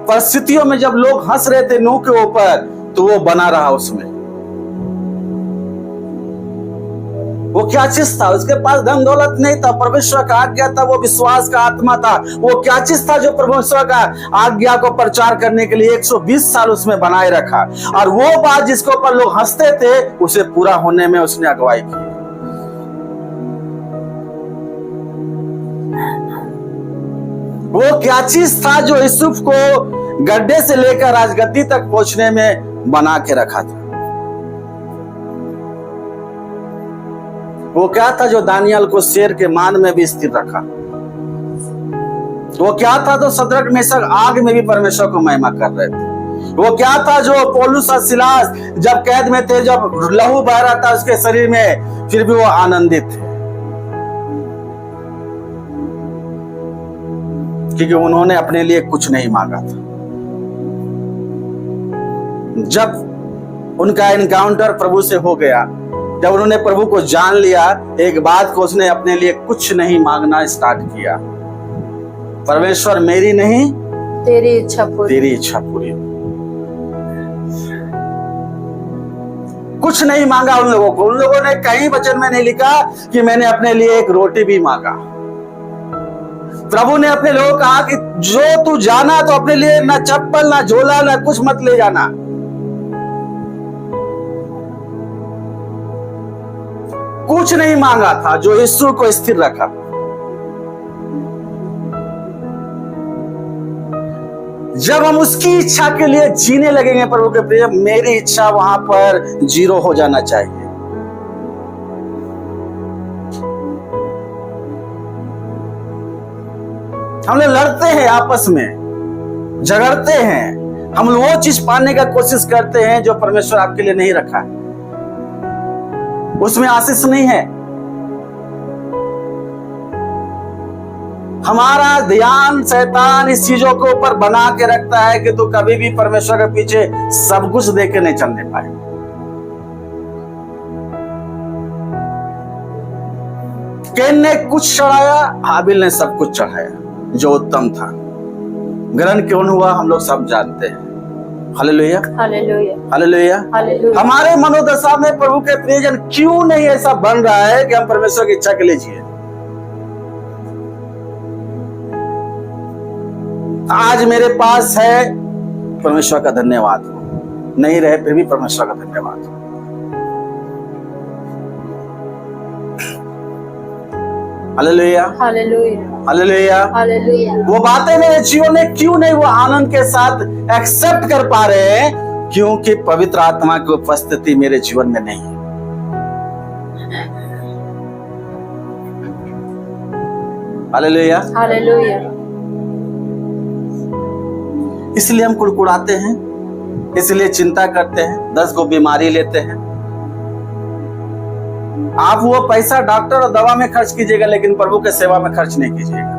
परिस्थितियों में जब लोग हंस रहे थे नूह के ऊपर तो वो बना रहा उसमें? वो क्या चीज था? उसके पास धन दौलत नहीं था, परमेश्वर का आज्ञा था, वो विश्वास का आत्मा था। वो क्या चीज था जो परमेश्वर का आज्ञा को प्रचार करने के लिए 120 साल उसमें बनाए रखा, और वो बात जिसके ऊपर लोग हंसते थे उसे पूरा होने में उसने अगुवाई की। वो क्या चीज था जो यूसुफ को गड्ढे से लेकर राजगद्दी तक पहुंचने में बना के रखा था? वो क्या था जो दानियल को शेर के मान में भी स्थिर रखा? वो क्या था जो सदरक मेशक आग में भी परमेश्वर को महिमा कर रहे थे? वो क्या था जो पौलुस और सिलास जब कैद में थे, जब लहू बह रहा था उसके शरीर में, फिर भी वो आनंदित थे क्योंकि उन्होंने अपने लिए कुछ नहीं मांगा था। जब उनका एनकाउंटर प्रभु से हो गया, जब उन्होंने प्रभु को जान लिया, एक बात को उसने अपने लिए कुछ नहीं मांगना स्टार्ट किया, परमेश्वर मेरी नहीं तेरी इच्छा पूरी। तेरी इच्छा पूरी। कुछ नहीं मांगा उन लोगों को। उन लोगों ने कहीं वचन में नहीं लिखा कि मैंने अपने लिए एक रोटी भी मांगा। प्रभु ने अपने लोगों को कहा कि जो तू जाना तो अपने लिए ना चप्पल ना झोला ना कुछ मत ले जाना। कुछ नहीं मांगा था जो यीशु को स्थिर रखा। जब हम उसकी इच्छा के लिए जीने लगेंगे प्रभु के प्रिय, मेरी इच्छा वहां पर 0 हो जाना चाहिए। हम लोग लड़ते हैं, आपस में झगड़ते हैं, हम लोग वो चीज पाने का कोशिश करते हैं जो परमेश्वर आपके लिए नहीं रखा है। उसमें आशीष नहीं है। हमारा ध्यान शैतान इस चीजों के ऊपर बना के रखता है कि तू कभी भी परमेश्वर के पीछे सब कुछ दे के नहीं चलने पाए। कैन ने कुछ चढ़ाया, हाबिल ने सब कुछ चढ़ाया जो उत्तम था। ग्रहण क्यों हुआ हम लोग सब जानते हैं। Hallelujah, hallelujah, hallelujah, hallelujah. हमारे मनोदशा में प्रभु के प्रियजन क्यों नहीं ऐसा बन रहा है कि हम परमेश्वर की इच्छा के लिए जिए। आज मेरे पास है, परमेश्वर का धन्यवाद हो, नहीं रहे फिर भी परमेश्वर का धन्यवाद हो। Hallelujah, hallelujah, hallelujah, hallelujah. वो बातें मेरे जीवन में क्यों नहीं वो आनंद के साथ एक्सेप्ट कर पा रहे हैं, क्योंकि पवित्र आत्मा की उपस्थिति मेरे जीवन में नहीं है। Hallelujah, hallelujah. इसलिए हम कुड़कुड़ाते हैं, इसलिए चिंता करते हैं, 10 को बीमारी लेते हैं। आप वो पैसा डॉक्टर और दवा में खर्च कीजिएगा, लेकिन प्रभु के सेवा में खर्च नहीं कीजिएगा।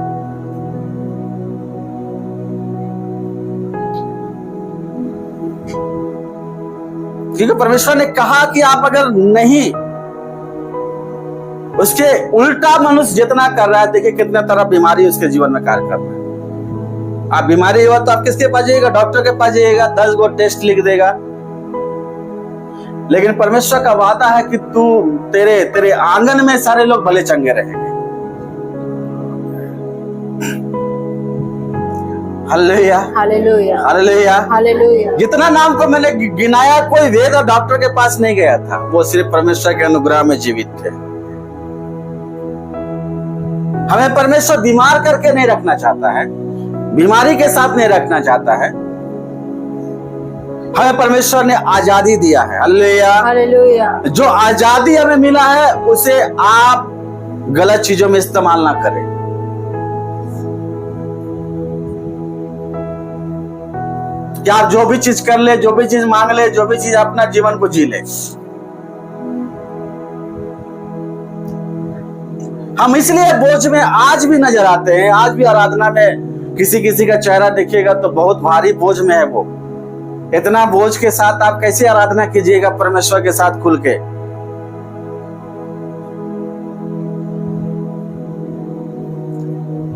क्योंकि परमेश्वर ने कहा कि आप अगर नहीं, उसके उल्टा मनुष्य जितना कर रहा है, देखिए कितना तरह बीमारी उसके जीवन में कार्य कर रहा है। आप बीमारी हुआ तो आप किसके पास जाइएगा? डॉक्टर के पास जाइएगा, 10 गो टेस्ट लिख देगा। लेकिन परमेश्वर का वादा है कि तू तेरे आंगन में सारे लोग भले चंगे रहेंगे। Hallelujah, hallelujah, hallelujah, hallelujah. जितना नाम को मैंने गिनाया, कोई वेद और डॉक्टर के पास नहीं गया था, वो सिर्फ परमेश्वर के अनुग्रह में जीवित थे। हमें परमेश्वर बीमार करके नहीं रखना चाहता है, बीमारी के साथ नहीं रखना चाहता है। हमें परमेश्वर ने आजादी दिया है। Hallelujah, hallelujah. जो जो आजादी हमें मिला है उसे आप गलत चीजों में इस्तेमाल ना करें। कि आप जो भी चीज कर ले, जो भी चीज मांग ले, जो भी चीज अपना जीवन को जी ले। हम इसलिए बोझ में आज भी नजर आते हैं, आज भी आराधना में किसी किसी का चेहरा देखिएगा तो बहुत भारी बोझ में है वो। इतना बोझ के साथ आप कैसे आराधना कीजिएगा परमेश्वर के साथ खुल के?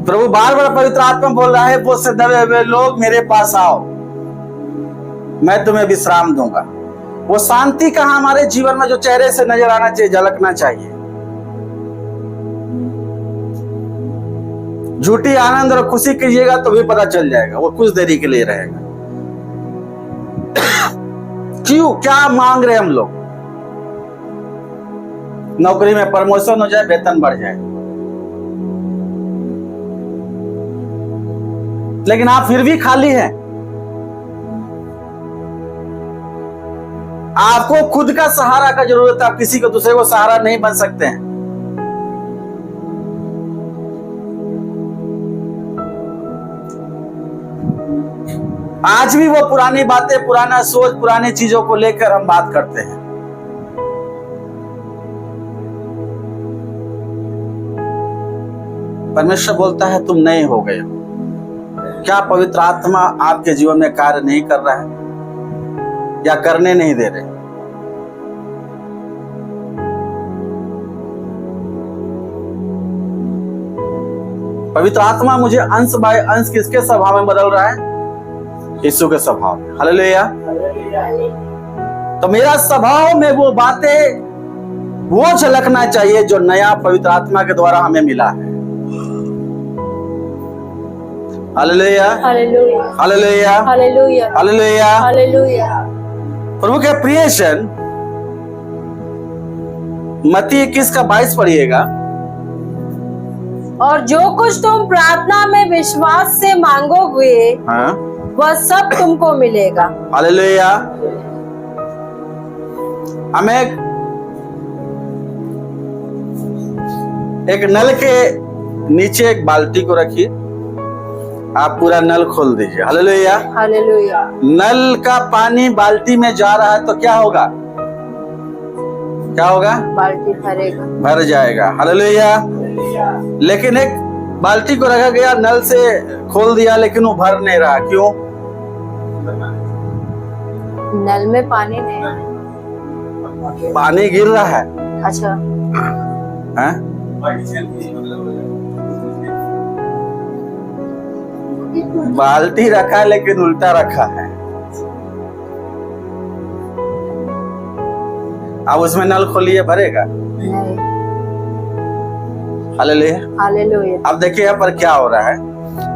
प्रभु बार बार पवित्र आत्मा बोल रहा है, बोझ से दबे हुए लोग मेरे पास आओ, मैं तुम्हें विश्राम दूंगा। वो शांति कहाँ हमारे जीवन में जो चेहरे से नजर आना चाहिए, झलकना चाहिए। झूठी आनंद और खुशी कीजिएगा तो भी पता चल जाएगा, वो कुछ देरी के लिए रहेगा। क्यों? क्या मांग रहे हम लोग? नौकरी में प्रमोशन हो जाए, वेतन बढ़ जाए, लेकिन आप फिर भी खाली हैं। आपको खुद का सहारा का जरूरत है, आप किसी को दूसरे को सहारा नहीं बन सकते हैं। आज भी वो पुरानी बातें, पुराना सोच, पुरानी चीजों को लेकर हम बात करते हैं। परमेश्वर बोलता है तुम नए हो गए। क्या पवित्र आत्मा आपके जीवन में कार्य नहीं कर रहा है या करने नहीं दे रहे? पवित्र आत्मा मुझे अंश बाय अंश किसके स्वभाव में बदल रहा है? यीशु के स्वभाव में। हालेलुया। तो मेरा स्वभाव में वो बातें, वो झलकना चाहिए जो नया पवित्र आत्मा के द्वारा हमें मिला है। Hallelujah, hallelujah, hallelujah, hallelujah, hallelujah. Hallelujah. प्रभु के प्रियजन, मत्ती 21 का 22 पढ़िएगा। और जो कुछ तुम प्रार्थना में विश्वास से मांगोगे, हाँ, वह सब तुमको मिलेगा। हालेलुया। हमें एक नल के नीचे एक बाल्टी को रखिए, आप पूरा नल खोल दीजिए। हालेलुया। हालेलुया। नल का पानी बाल्टी में जा रहा है तो क्या होगा? क्या होगा? बाल्टी भरेगा, भर जाएगा। हालेलुया। लेकिन एक बाल्टी को रखा गया, नल से खोल दिया, लेकिन वो भर नहीं रहा। क्यों? नल में पानी नहीं है। पानी गिर रहा है। अच्छा, हैं? बाल्टी रखा है लेकिन उल्टा रखा है। अब उसमें नल खोलिए, भरेगा? नहीं। हालेलुया। हालेलुया। अब देखिए यहाँ पर क्या हो रहा है,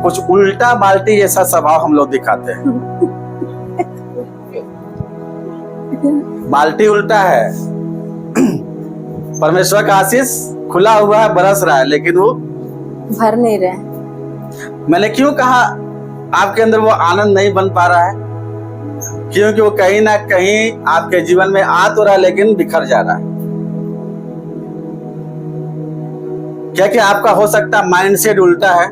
कुछ उल्टा बाल्टी जैसा स्वभाव हम लोग दिखाते हैं। बाल्टी उल्टा है, परमेश्वर का आशीष खुला हुआ है, बरस रहा है, लेकिन वो भर नहीं रहे। मैंने क्यों कहा आपके अंदर वो आनंद नहीं बन पा रहा है? क्योंकि वो कहीं ना कहीं आपके जीवन में आ तो रहा है लेकिन बिखर जा रहा है। क्या क्या आपका हो सकता है माइंडसेट उल्टा है,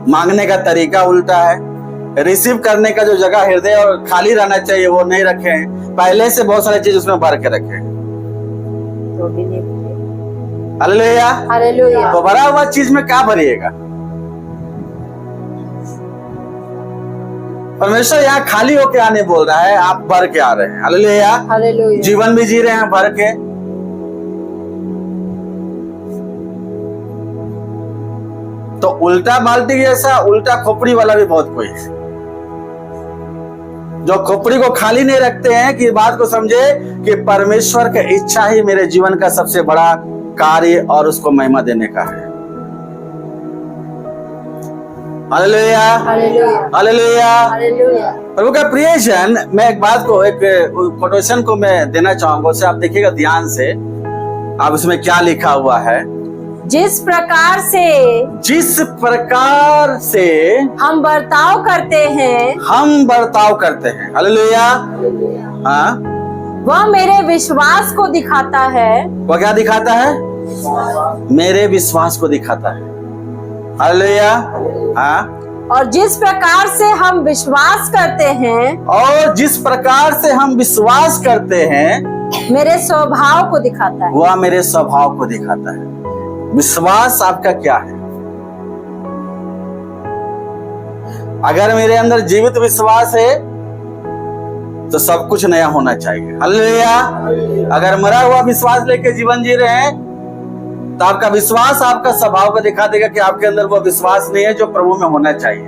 मांगने का तरीका उल्टा है, रिसीव करने का जो जगह हृदय और खाली रहना चाहिए वो नहीं रखे हैं, पहले से बहुत सारी चीज उसमें भर के रखे हैं। हालेलुया। हालेलुया। तो भरा हुआ चीज में क्या भरिएगा? परमेश्वर यहाँ खाली होके आने बोल रहा है, आप भर के आ रहे हैं। हालेलुया। हालेलुया। जीवन भी जी रहे हैं भर के। तो उल्टा बाल्टी जैसा उल्टा खोपड़ी वाला भी बहुत कोई है, जो खोपड़ी को खाली नहीं रखते हैं कि बात को समझे कि परमेश्वर की इच्छा ही मेरे जीवन का सबसे बड़ा कार्य और उसको महिमा देने का है। हालेलुया। हालेलुया। हालेलुया। हालेलुया। प्रभु का प्रियजन, मैं एक बात को, एक कोटेशन को मैं देना चाहूंगा, उसे आप देखिएगा ध्यान से। आप उसमें क्या लिखा हुआ है? जिस प्रकार से हम बर्ताव करते हैं, हालेलुया। हाँ, वह मेरे विश्वास को दिखाता है। वह क्या दिखाता है? मेरे विश्वास को दिखाता है। हालेलुया। हाँ, और जिस प्रकार से हम विश्वास करते हैं, मेरे स्वभाव को दिखाता है। वह मेरे स्वभाव को दिखाता है। विश्वास आपका क्या है? अगर मेरे अंदर जीवित विश्वास है तो सब कुछ नया होना चाहिए। हालेलुया। अगर मरा हुआ विश्वास लेके जीवन जी रहे हैं तो आपका विश्वास आपका स्वभाव को दिखा देगा कि आपके अंदर वो विश्वास नहीं है जो प्रभु में होना चाहिए।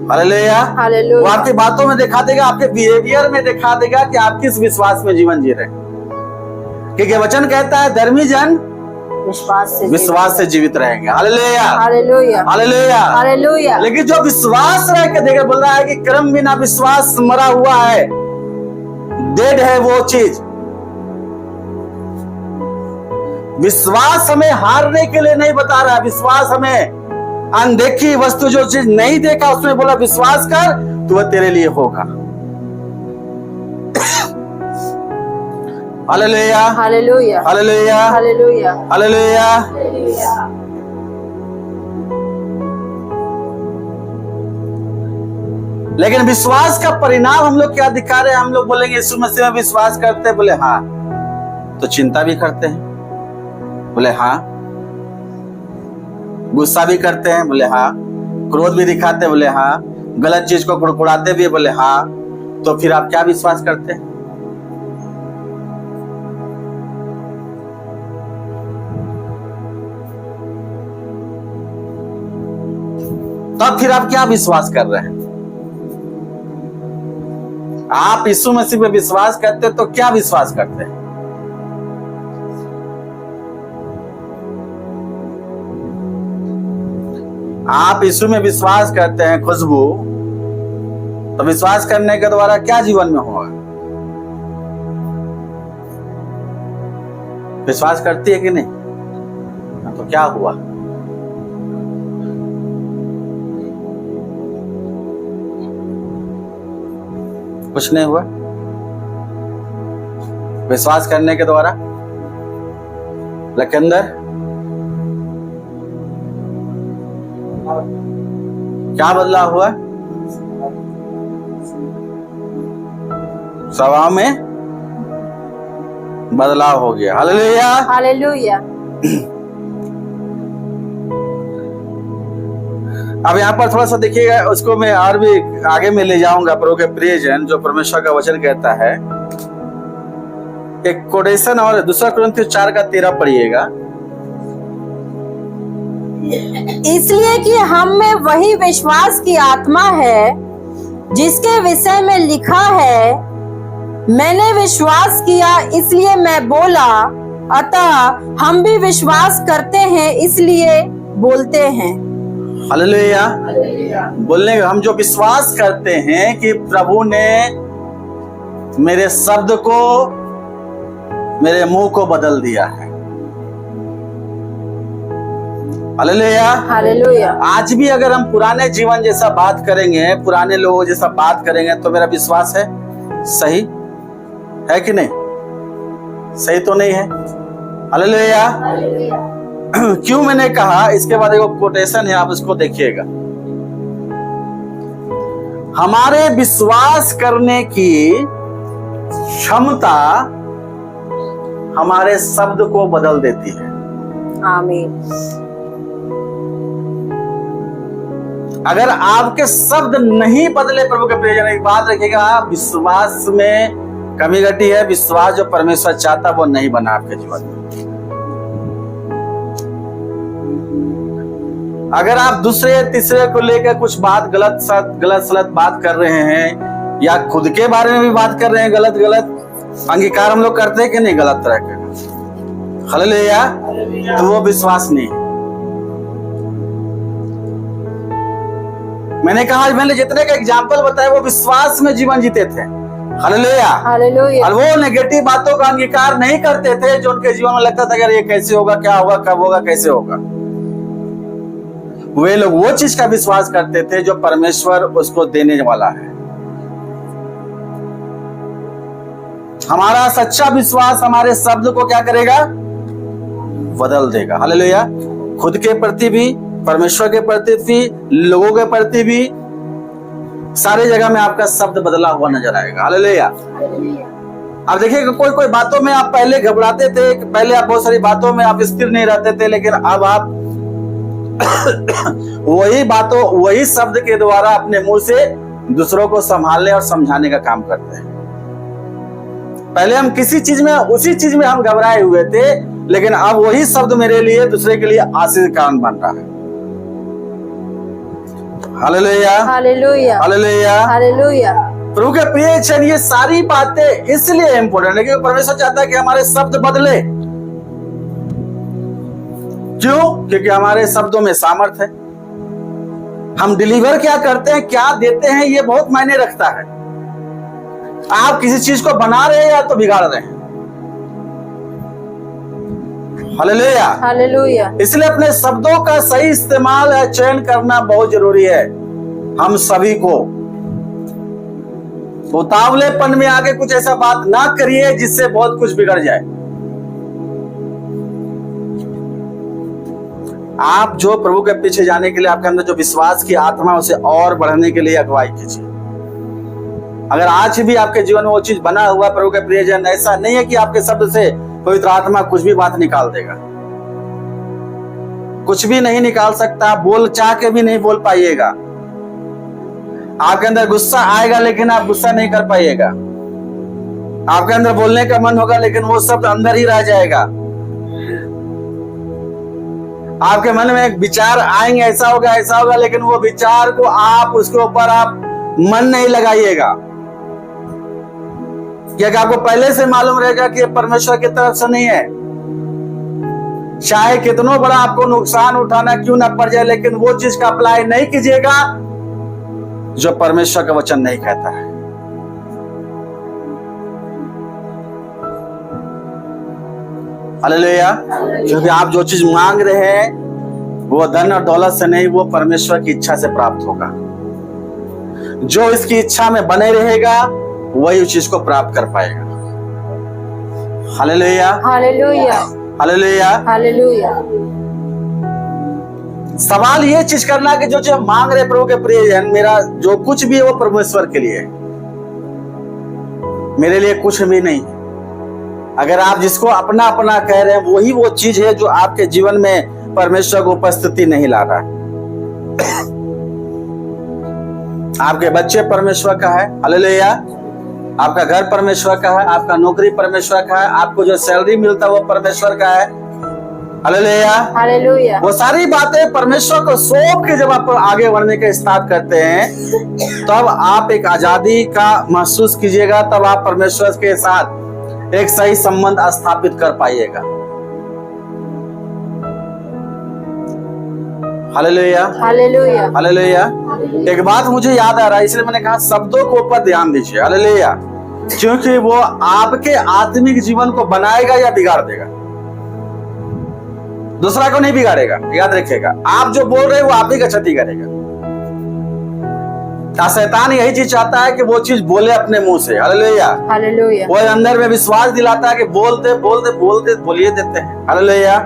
हालेलुया। हालेलुया। वो आपकी बातों में दिखा देगा, आपके बिहेवियर में दिखा देगा कि आप किस विश्वास में जीवन जी रहे हैं। क्योंकि वचन कहता है धर्मी जन विश्वास से जीवित रहेंगे। हालेलुया। हालेलुया। हालेलुया। हालेलुया। लेकिन जो विश्वास रह के देखा, बोल रहा है कि कर्म बिना विश्वास मरा हुआ है, डेड है वो चीज। विश्वास हमें हारने के लिए नहीं बता रहा है, विश्वास हमें अनदेखी वस्तु, जो चीज नहीं देखा उसमें बोला विश्वास कर तो वह तेरे लिए होगा। Hallelujah. Hallelujah. Hallelujah. Hallelujah. Hallelujah. लेकिन विश्वास का परिणाम हम लोग क्या दिखा रहे हैं? हम लोग बोलेंगे यीशु मसीह में विश्वास करते हैं, बोले हाँ। तो चिंता भी करते हैं, बोले हाँ। गुस्सा भी करते हैं, बोले हाँ। क्रोध भी दिखाते हैं, बोले हाँ। गलत चीज को कुड़कुड़ाते भी, बोले हाँ। तो फिर आप क्या विश्वास करते हैं? तब फिर आप क्या विश्वास कर रहे हैं? आप यीशु मसीह पे विश्वास करते तो क्या विश्वास करते हैं? आप यीशु में विश्वास करते हैं खुशबू, तो विश्वास करने के द्वारा क्या जीवन में होगा? विश्वास करती है कि नहीं? तो क्या हुआ? कुछ नहीं हुआ। विश्वास करने के द्वारा लेकिन अंदर क्या बदलाव हुआ? स्वभाव में बदलाव हो गया। हालेलुया। हालेलुया। अब यहाँ पर थोड़ा सा देखिएगा, उसको मैं और भी आगे में ले जाऊंगा। प्रभु के प्रियजन, जो परमेश्वर का वचन कहता है, एक कोटेशन और 2 कुरिन्थियों 4:13 पढ़िएगा। इसलिए कि हम में वही विश्वास की आत्मा है जिसके विषय में लिखा है, मैंने विश्वास किया इसलिए मैं बोला, अतः हम भी विश्वास करते हैं इसलिए बोलते हैं। हालेलुया। बोलने हम जो विश्वास करते हैं कि प्रभु ने मेरे शब्द को, मेरे मुंह को बदल दिया है। हालेलुया। हालेलुया। आज भी अगर हम पुराने जीवन जैसा बात करेंगे, पुराने लोगों जैसा बात करेंगे, तो मेरा विश्वास है सही है कि नहीं? सही तो नहीं है। हालेलुया। क्यों मैंने कहा, इसके बाद एक कोटेशन है, आप उसको देखिएगा। हमारे विश्वास करने की क्षमता हमारे शब्द को बदल देती है। आमीन। अगर आपके शब्द नहीं बदले, प्रभु के प्रियजन, एक बात रखिएगा, विश्वास में कमी घटी है। विश्वास जो परमेश्वर चाहता वो नहीं बना आपके जीवन में। अगर आप दूसरे तीसरे को लेकर कुछ बात गलत सलत बात कर रहे हैं, या खुद के बारे में भी बात कर रहे हैं गलत अंगीकार हम लोग करते हैं कि नहीं गलत तरह के, हालेलुया, तो वो विश्वास नहीं है। मैंने कहा, मैंने जितने का एग्जाम्पल बताया वो विश्वास में जीवन जीते थे। हालेलुया। हालेलुया। और वो नेगेटिव बातों का अंगीकार नहीं करते थे जो उनके जीवन में लगता था यार ये कैसे होगा, क्या होगा, कब होगा, कैसे होगा। वे लोग वो चीज का विश्वास करते थे जो परमेश्वर उसको देने वाला है। हमारा सच्चा विश्वास हमारे शब्द को क्या करेगा? बदल देगा। हालेलुया। खुद के प्रति भी, परमेश्वर के प्रति भी, लोगों के प्रति भी, सारे जगह में आपका शब्द बदला हुआ नजर आएगा। हालेलुया। अब देखिए, कोई कोई बातों में आप पहले घबराते थे, पहले आप बहुत सारी बातों में आप स्थिर नहीं रहते थे, लेकिन अब आप वही बातों, वही शब्द के द्वारा अपने मुंह से दूसरों को संभालने और समझाने का काम करते हैं। पहले हम किसी चीज में, उसी चीज में हम घबराए हुए थे, लेकिन अब वही शब्द मेरे लिए, दूसरे के लिए आशीष का कारण बन रहा है। हालेलुया। हालेलुया। हालेलुया। हालेलुया। प्रभु के प्रियजन, ये सारी बातें इसलिए इंपॉर्टेंट है क्योंकि परमेश्वर चाहता है कि हमारे शब्द बदले। क्यों? क्योंकि हमारे शब्दों में सामर्थ है। हम डिलीवर क्या करते हैं, क्या देते हैं, ये बहुत मायने रखता है। आप किसी चीज को बना रहे हैं या तो बिगाड़ रहे हैं। हालेलुया। हालेलुया। इसलिए अपने शब्दों का सही इस्तेमाल या चयन करना बहुत जरूरी है। हम सभी को उतावलेपन में आके कुछ ऐसा बात ना करिए जिससे बहुत कुछ बिगड़ जाए। आप जो प्रभु के पीछे जाने के लिए, आपके अंदर जो विश्वास की आत्मा उसे और बढ़ने के लिए अगुवाई कीजिए। अगर आज भी आपके जीवन में वो चीज बना हुआ, प्रभु के प्रियजन, ऐसा नहीं है कि आपके शब्द से पवित्र आत्मा कुछ भी बात निकाल देगा। कुछ भी नहीं निकाल सकता, बोल चाह के भी नहीं बोल पाइएगा। आपके अंदर गुस्सा आएगा लेकिन आप गुस्सा नहीं कर पाइएगा। आपके अंदर बोलने का मन होगा लेकिन वो शब्द अंदर ही रह जाएगा। आपके मन में एक विचार आएंगे, ऐसा होगा, लेकिन वो विचार को आप, उसके ऊपर आप मन नहीं लगाइएगा, क्योंकि आपको पहले से मालूम रहेगा कि ये परमेश्वर की तरफ से नहीं है। चाहे कितना बड़ा आपको नुकसान उठाना क्यों ना पड़ जाए, लेकिन वो चीज का अप्लाई नहीं कीजिएगा जो परमेश्वर का वचन नहीं कहता है। हालेलुया। क्योंकि आप जो चीज मांग रहे हैं वो धन और दौलत से नहीं, वो परमेश्वर की इच्छा से प्राप्त होगा। जो इसकी इच्छा में बने रहेगा वही उस चीज को प्राप्त कर पाएगा। हालेलुया। हालेलुया। हालेलुया। हालेलुया। सवाल ये चीज करना कि जो चीज मांग रहे प्रभु के प्रियजन, मेरा जो कुछ भी है वो परमेश्वर के लिए है, मेरे लिए कुछ भी नहीं है। अगर आप जिसको अपना अपना कह रहे हैं वही वो चीज है जो आपके जीवन में परमेश्वर को उपस्थिति नहीं ला रहा है। आपके बच्चे परमेश्वर का है, हालेलुया। आपका घर परमेश्वर का है, आपका नौकरी परमेश्वर का है, आपको जो सैलरी मिलता है वो परमेश्वर का है, हालेलुया हालेलुया। वो सारी बातें परमेश्वर को सौंप के जब आप आगे बढ़ने के स्टार्ट करते हैं तब आप एक आजादी का महसूस कीजिएगा, तब आप परमेश्वर के साथ एक सही संबंध स्थापित कर पाइएगा। Hallelujah hallelujah. हालेलुया। एक बात मुझे याद आ रहा है, इसलिए मैंने कहा शब्दों के ऊपर ध्यान दीजिए, हालेलुया, क्योंकि वो आपके आत्मिक जीवन को बनाएगा या बिगाड़ देगा, दूसरा को नहीं बिगाड़ेगा। याद रखिएगा, आप जो बोल रहे हैं वो आप ही का क्षति करेगा। शैतान यही चीज चाहता है कि वो चीज बोले अपने मुंह से, हालेलुया हालेलुया। वो अंदर में विश्वास दिलाता है कि बोलते बोलते बोलते बोलिए देते हैं, हालेलुया,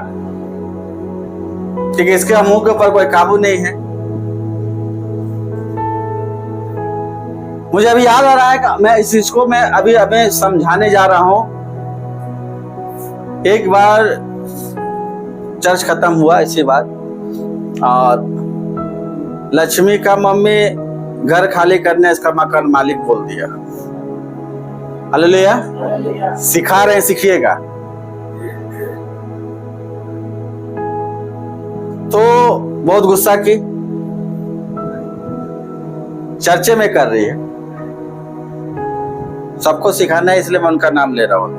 क्योंकि इसके मुंह के ऊपर कोई काबू नहीं है। मुझे अभी याद आ रहा है कि मैं इस चीज को मैं अभी समझाने जा रहा हूं। एक बार चर्च खत्म हुआ इसी बात, और लक्ष्मी का मम्मी घर खाली करने इसका मकान मालिक बोल दिया, हालेलुया। सिखा रहे हैं, सीखिएगा। तो बहुत गुस्सा की, चर्चे में कर रही है, सबको सिखाना है इसलिए मैं उनका नाम ले रहा हूं।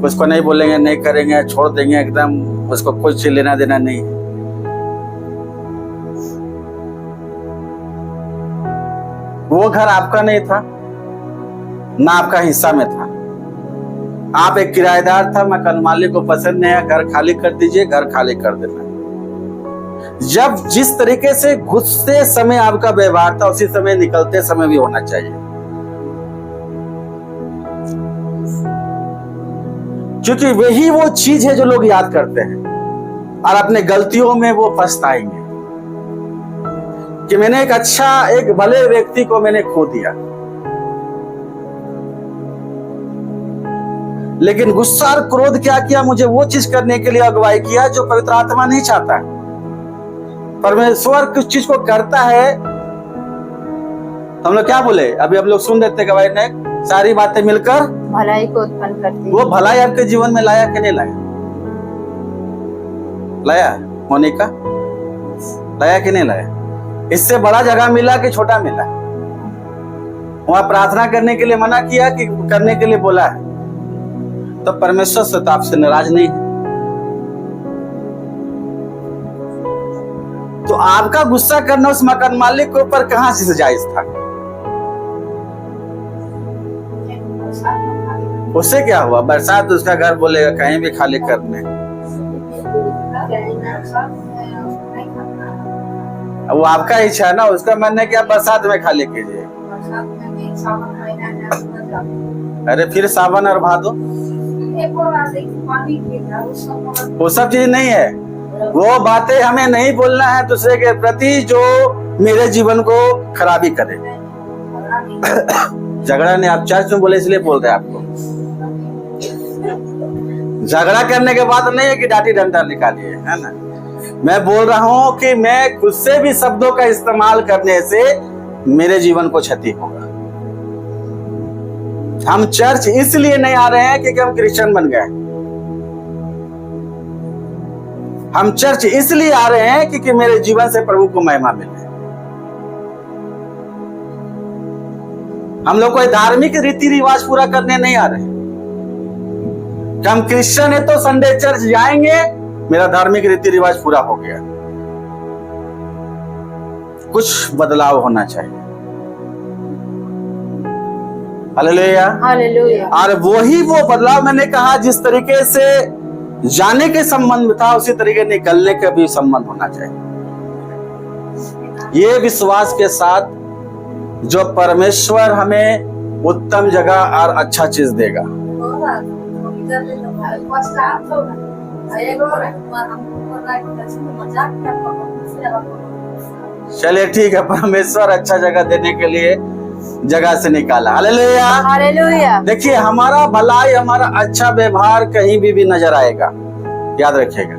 उसको नहीं बोलेंगे, नहीं करेंगे, छोड़ देंगे एकदम, उसको कुछ लेना देना नहीं। वो घर आपका नहीं था, ना आपका हिस्सा में था, आप एक किराएदार था, मकान मालिक को पसंद नहीं है, घर खाली कर दीजिए, घर खाली कर देना। जब जिस तरीके से घुसते समय आपका व्यवहार था उसी समय निकलते समय भी होना चाहिए, क्योंकि वही वो चीज है जो लोग याद करते हैं और अपने गलतियों में वो पछताएंगे कि मैंने एक अच्छा, एक भले व्यक्ति को मैंने खो दिया। लेकिन गुस्सा और क्रोध क्या किया, मुझे वो चीज करने के लिए अगुवाई किया जो पवित्र आत्मा नहीं चाहता है। परमेश्वर कुछ चीज को करता है, हम लोग क्या बोले अभी हम लोग सुन देते गवाही ने, सारी बातें मिलकर भलाई को उत्पन्न करती। वो भलाई आपके जीवन में लाया कि नहीं लाया? लाया मोनिका, लाया कि नहीं लाया? इससे बड़ा जगह मिला कि छोटा मिला? वहां प्रार्थना करने के लिए मना किया कि करने के लिए बोला है? तो परमेश्वर से तो आपसे नाराज नहीं है। तो आपका गुस्सा करना उस मकान मालिक के ऊपर कहां से जायज था? उससे क्या हुआ? बरसात उसका घर बोलेगा कहीं भी खाली करने, वो आपका इच्छा है ना, उसका मन है कि आप बरसात में खाली कीजिए। अरे फिर सावन और भादो, वो सब चीज नहीं है। वो बातें हमें नहीं बोलना है दूसरे के प्रति जो मेरे जीवन को खराबी करे। झगड़ा नहीं, आप चर्च में बोले इसलिए बोल रहे हैं आपको। झगड़ा करने के बाद नहीं है कि डांटी डंडा निकालिए, है ना। मैं बोल रहा हूं कि मैं खुद से भी शब्दों का इस्तेमाल करने से मेरे जीवन को क्षति होगा। हम चर्च इसलिए नहीं आ रहे हैं क्योंकि हम क्रिश्चियन बन गए। हम चर्च इसलिए आ रहे हैं क्योंकि मेरे जीवन से प्रभु को महिमा मिले। हम लोग कोई धार्मिक रीति रिवाज पूरा करने नहीं आ रहे हैं कि हम क्रिश्चियन है तो संडे चर्च जाएंगे, मेरा धार्मिक रीति रिवाज पूरा हो गया। कुछ बदलाव होना चाहिए। Hallelujah hallelujah. और वही वो बदलाव मैंने कहा जिस तरीके से जाने के संबंध में था उसी तरीके निकलने का भी संबंध होना चाहिए। ये विश्वास के साथ जो परमेश्वर हमें उत्तम जगह और अच्छा चीज देगा। चलिए ठीक है, परमेश्वर अच्छा जगह देने के लिए जगह से निकाला। हालेलुया। हालेलुया। देखिए, हमारा भलाई, हमारा अच्छा व्यवहार कहीं भी नजर आएगा, याद रखिएगा।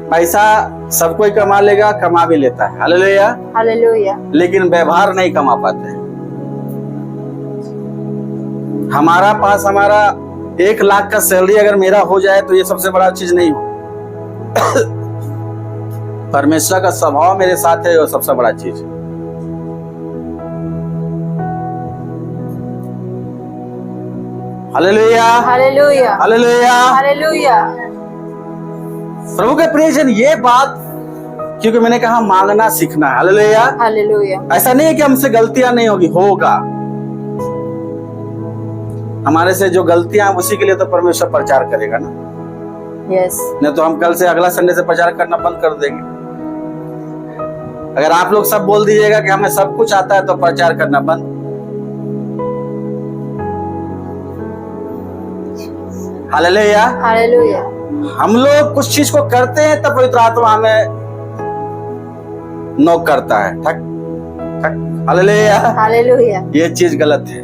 पैसा सब कोई कमा लेगा, कमा भी लेता है। हालेलुया। हालेलुया। लेकिन व्यवहार नहीं कमा पाते हैं। हमारा 1 लाख का सैलरी अगर मेरा हो जाए तो ये सबसे बड़ा चीज नहीं हो। परमेश्वर का स्वभाव मेरे साथ है, वो सबसे बड़ा चीज है। हालेलुया। हालेलुया। हालेलुया। हालेलुया। प्रभु के प्रियजन, ये बात, क्योंकि मैंने कहा मांगना सीखना है। हालेलुया। हालेलुया। ऐसा नहीं है कि हमसे गलतियां नहीं होगी, होगा। हमारे से जो गलतियां, उसी के लिए तो परमेश्वर प्रचार करेगा ना। यस। नहीं तो हम कल से, अगला संडे से प्रचार करना बंद कर देंगे। अगर आप लोग सब बोल दीजिएगा कि हमें सब कुछ आता है तो प्रचार करना बंद। हालेलुया। हालेलुया। हम लोग कुछ चीज को करते हैं तब पवित्र आत्मा हमें नोक करता है, ठक ठक। हालेलुया। हालेलुया। ये चीज गलत है।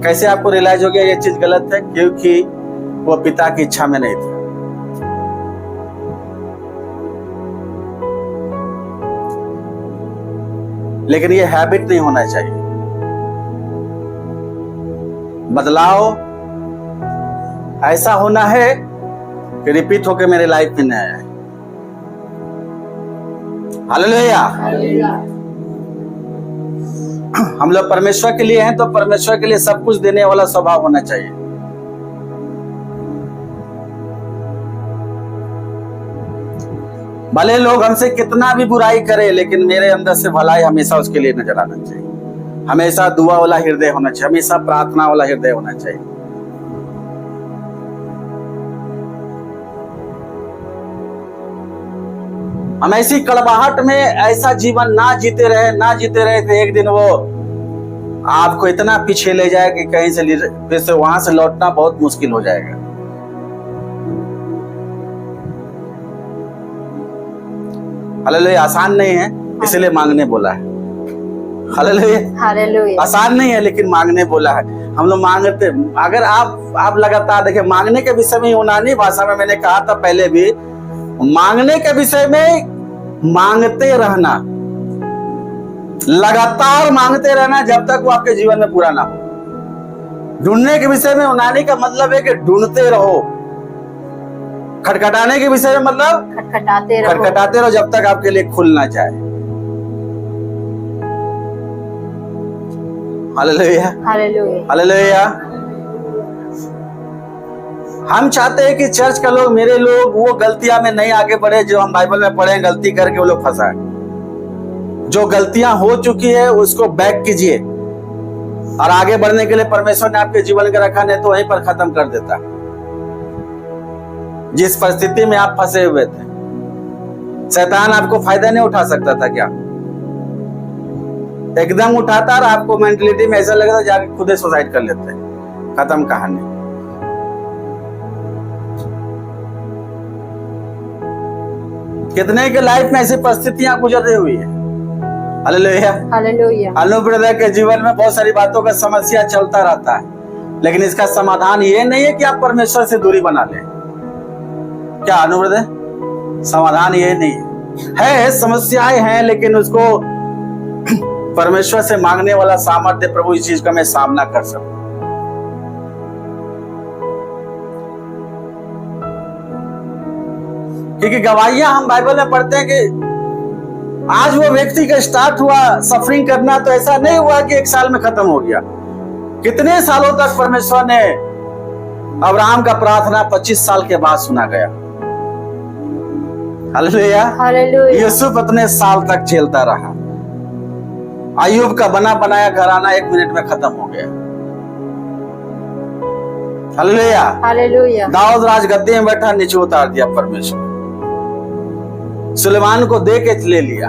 कैसे आपको रियलाइज हो गया ये चीज गलत है? क्योंकि वो पिता की इच्छा में नहीं था। लेकिन ये हैबिट नहीं होना चाहिए। बदलाव ऐसा होना है कि रिपीट होकर मेरे लाइफ में न आए। हालेलुया। हम लोग परमेश्वर के लिए हैं तो परमेश्वर के लिए सब कुछ देने वाला स्वभाव होना चाहिए। भले लोग हमसे कितना भी बुराई करें, लेकिन मेरे अंदर से भलाई हमेशा उसके लिए नजर आना चाहिए। हमेशा दुआ वाला हृदय होना चाहिए, हमेशा प्रार्थना वाला हृदय होना चाहिए। हम ऐसी कड़वाहट में ऐसा जीवन ना जीते रहे तो एक दिन वो आपको इतना पीछे ले जाए कि कहीं से फिर से वहां से लौटना बहुत मुश्किल हो जाएगा। हालेलुया। आसान नहीं है, इसलिए मांगने बोला है। हालेलुया। हालेलुया। आसान नहीं है, लेकिन मांगने बोला है। हम लोग मांगते, अगर आप लगातार देखिए, मांगने के विषय में यूनानी भाषा में मैंने कहा था पहले भी, मांगने के विषय में मांगते रहना, लगातार मांगते रहना जब तक वो आपके जीवन में पूरा ना हो। ढूंढने के विषय में यूनानी का मतलब है कि ढूंढते रहो। खटखटाने के विषय में मतलब खटखटाते रहो जब तक आपके लिए खुल ना जाए। हालेलुया। हालेलुया। हालेलुया। हम चाहते हैं कि चर्च का लोग, मेरे लोग, वो गलतियां में नहीं आगे बढ़े जो हम बाइबल में पढ़े, गलती करके वो लोग फंसा है। जो गलतियां हो चुकी है उसको बैक कीजिए और आगे बढ़ने के लिए परमेश्वर ने आपके जीवन का रखा, नहीं तो वहीं पर खत्म कर देता। जिस परिस्थिति में आप फंसे हुए थे, शैतान आपको फायदा नहीं उठा सकता था क्या? एकदम उठाता और आपको मेंटलिटी में ऐसा लगता जाके खुद ही सुसाइड कर लेते। खत्म कहानी। कितने के लाइफ में ऐसी परिस्थितियां गुजर रही हुई है। हालेलुया। हालेलुया। अनु ब्रदर के जीवन में बहुत सारी बातों का समस्या चलता रहता है, लेकिन इसका समाधान ये नहीं है कि आप परमेश्वर से दूरी बना लें। क्या अनु ब्रदर? समाधान ये नहीं है। समस्याएं हैं, लेकिन उसको परमेश्वर से मांगने वाला सामर्थ्य, प्रभु इस चीज का मैं सामना कर सकूं। क्योंकि गवाहियां हम बाइबल में पढ़ते हैं कि आज वो व्यक्ति का स्टार्ट हुआ सफरिंग करना, तो ऐसा नहीं हुआ कि 1 साल में खत्म हो गया। कितने सालों तक परमेश्वर ने अब्राहम का प्रार्थना 25 साल के बाद सुना गया। हालेलुया। हालेलुया। यूसुफ इतने साल तक झेलता रहा। अय्यूब का बना बनाया घराना 1 मिनट में खत्म हो गया। हालेलुया। हालेलुया। दाऊद राज गद्दे में बैठा, नीचे उतार दिया परमेश्वर। सुलेमान को दे के ले लिया।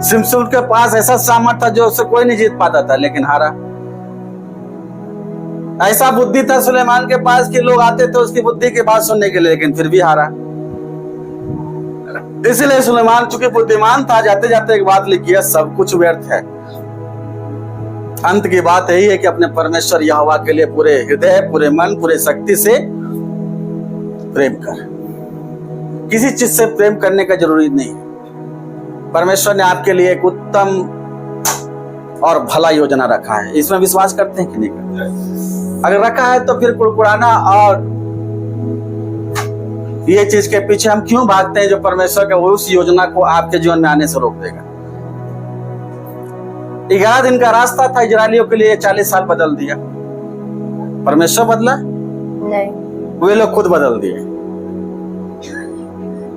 सिमसोन के पास ऐसा सामर्थ था जो उससे कोई नहीं जीत पाता था, लेकिन हारा। ऐसा बुद्धि था सुलेमान के पास कि लोग आते थे उसकी बुद्धि की बात सुनने के लिए, लेकिन फिर भी हारा। इसलिए सुलेमान चूंकि बुद्धिमान था, जाते जाते एक बात लिखी है, सब कुछ व्यर्थ है। अंत की बात यही है कि अपने परमेश्वर यहोवा के लिए पूरे हृदय, पूरे मन, पूरे शक्ति से प्रेम कर। किसी चीज से प्रेम करने का जरूरी नहीं है। परमेश्वर ने आपके लिए एक उत्तम और भला योजना रखा है। इसमें विश्वास करते हैं कि नहीं करते? अगर रखा है तो फिर कुड़कुड़ाना और ये चीज के पीछे हम क्यों भागते हैं जो परमेश्वर के उस योजना को आपके जीवन में आने से रोक देगा। 11 दिन का रास्ता था इजरायलियों के लिए, 40 साल बदल दिया। परमेश्वर बदला नहीं, वे लोग खुद बदल दिए।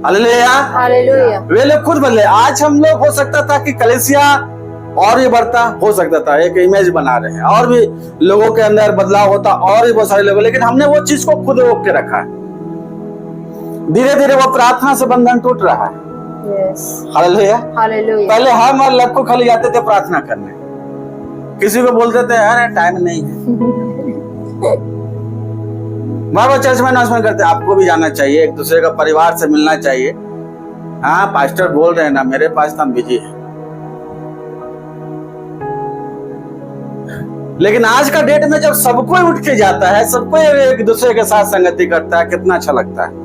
Hallelujah, hallelujah. वे लोग खुद बदले। आज हम लोग हो सकता था कि कलीसिया और भी बढ़ता, हो सकता था, एक इमेज बना रहे हैं और भी लोगों के अंदर बदलाव होता और भी बहुत सारे लोग, लेकिन हमने वो चीज को खुद रोक के रखा है। धीरे धीरे वो प्रार्थना से बंधन टूट रहा है। Hallelujah, hallelujah. पहले हम और लक्को खाली जाते थे प्रार्थना करने, किसी को बोलते थे अरे टाइम नहीं है। बाबा चर्च में अनाउंसमेंट करते, आपको भी जाना चाहिए, एक दूसरे का परिवार से मिलना चाहिए। हाँ पास्टर बोल रहे हैं ना, मेरे पास हम बिजी है। लेकिन आज का डेट में जब सब कोई उठ के जाता है, सब कोई एक दूसरे के साथ संगति करता है, कितना अच्छा लगता है।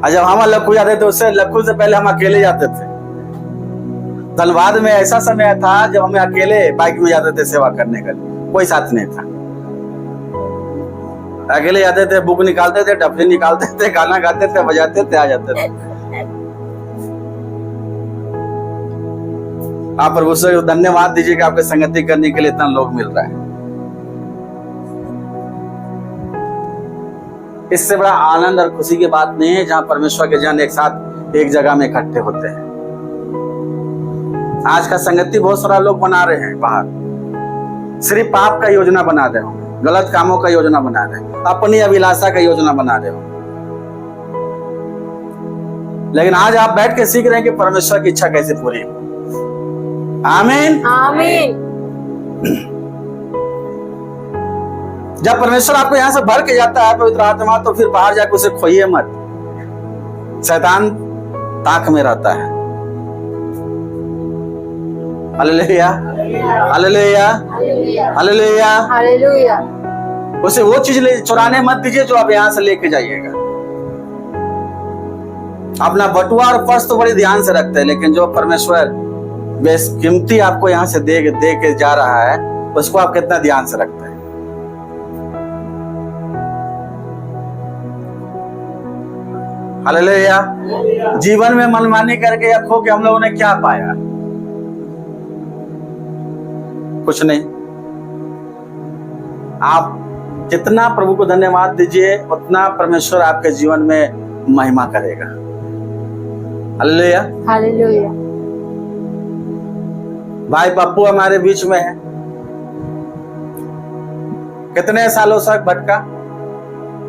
जब हम लक्कू जाते थे, उससे लक्कू से पहले हम अकेले जाते थे। धनबाद में ऐसा समय था जब हमें अकेले बाइक में जाते थे सेवा करने के लिए, कोई साथ नहीं था। अकेले जाते थे, बुक निकालते थे, डफली निकालते थे, गाना गाते थे, बजाते थे, आ जाते थे। आप प्रभु से धन्यवाद दीजिए कि आपके संगति करने के लिए इतना लोग मिल रहा है। इससे बड़ा आनंद और खुशी की बात नहीं है जहां परमेश्वर के जन एक साथ एक जगह में इकट्ठे होते हैं। आज का संगति बहुत सारा लोग बना रहे हैं बाहर, सिर्फ पाप का योजना बना रहे हो, गलत कामों का योजना बना रहे हो, अपनी अभिलाषा का योजना बना रहे हो। लेकिन आज आप बैठ के सीख रहे हैं कि परमेश्वर की इच्छा कैसे पूरी हो। आमीन, आमीन। जब परमेश्वर आपको यहां से भर के जाता है पवित्र आत्मा, तो फिर बाहर जाकर उसे खोइए मत। शैतान ताक में रहता है। Hallelujah, hallelujah, hallelujah, hallelujah. उसे वो चीज चुराने मत दीजिए जो आप यहां से लेके जाइएगा। अपना बटुआ और पर्स तो बड़े ध्यान से रखते हैं, लेकिन जो परमेश्वर बेशकीमती आपको यहां से दे के जा रहा है, उसको आप कितना ध्यान से रखते हैं। हालेलुया। जीवन में मनमानी करके या खो के हम लोगों ने क्या पाया? कुछ नहीं। आप जितना प्रभु को धन्यवाद दीजिए, उतना परमेश्वर आपके जीवन में महिमा करेगा। Hallelujah, hallelujah. भाई पप्पू हमारे बीच में है, कितने सालों से भटका,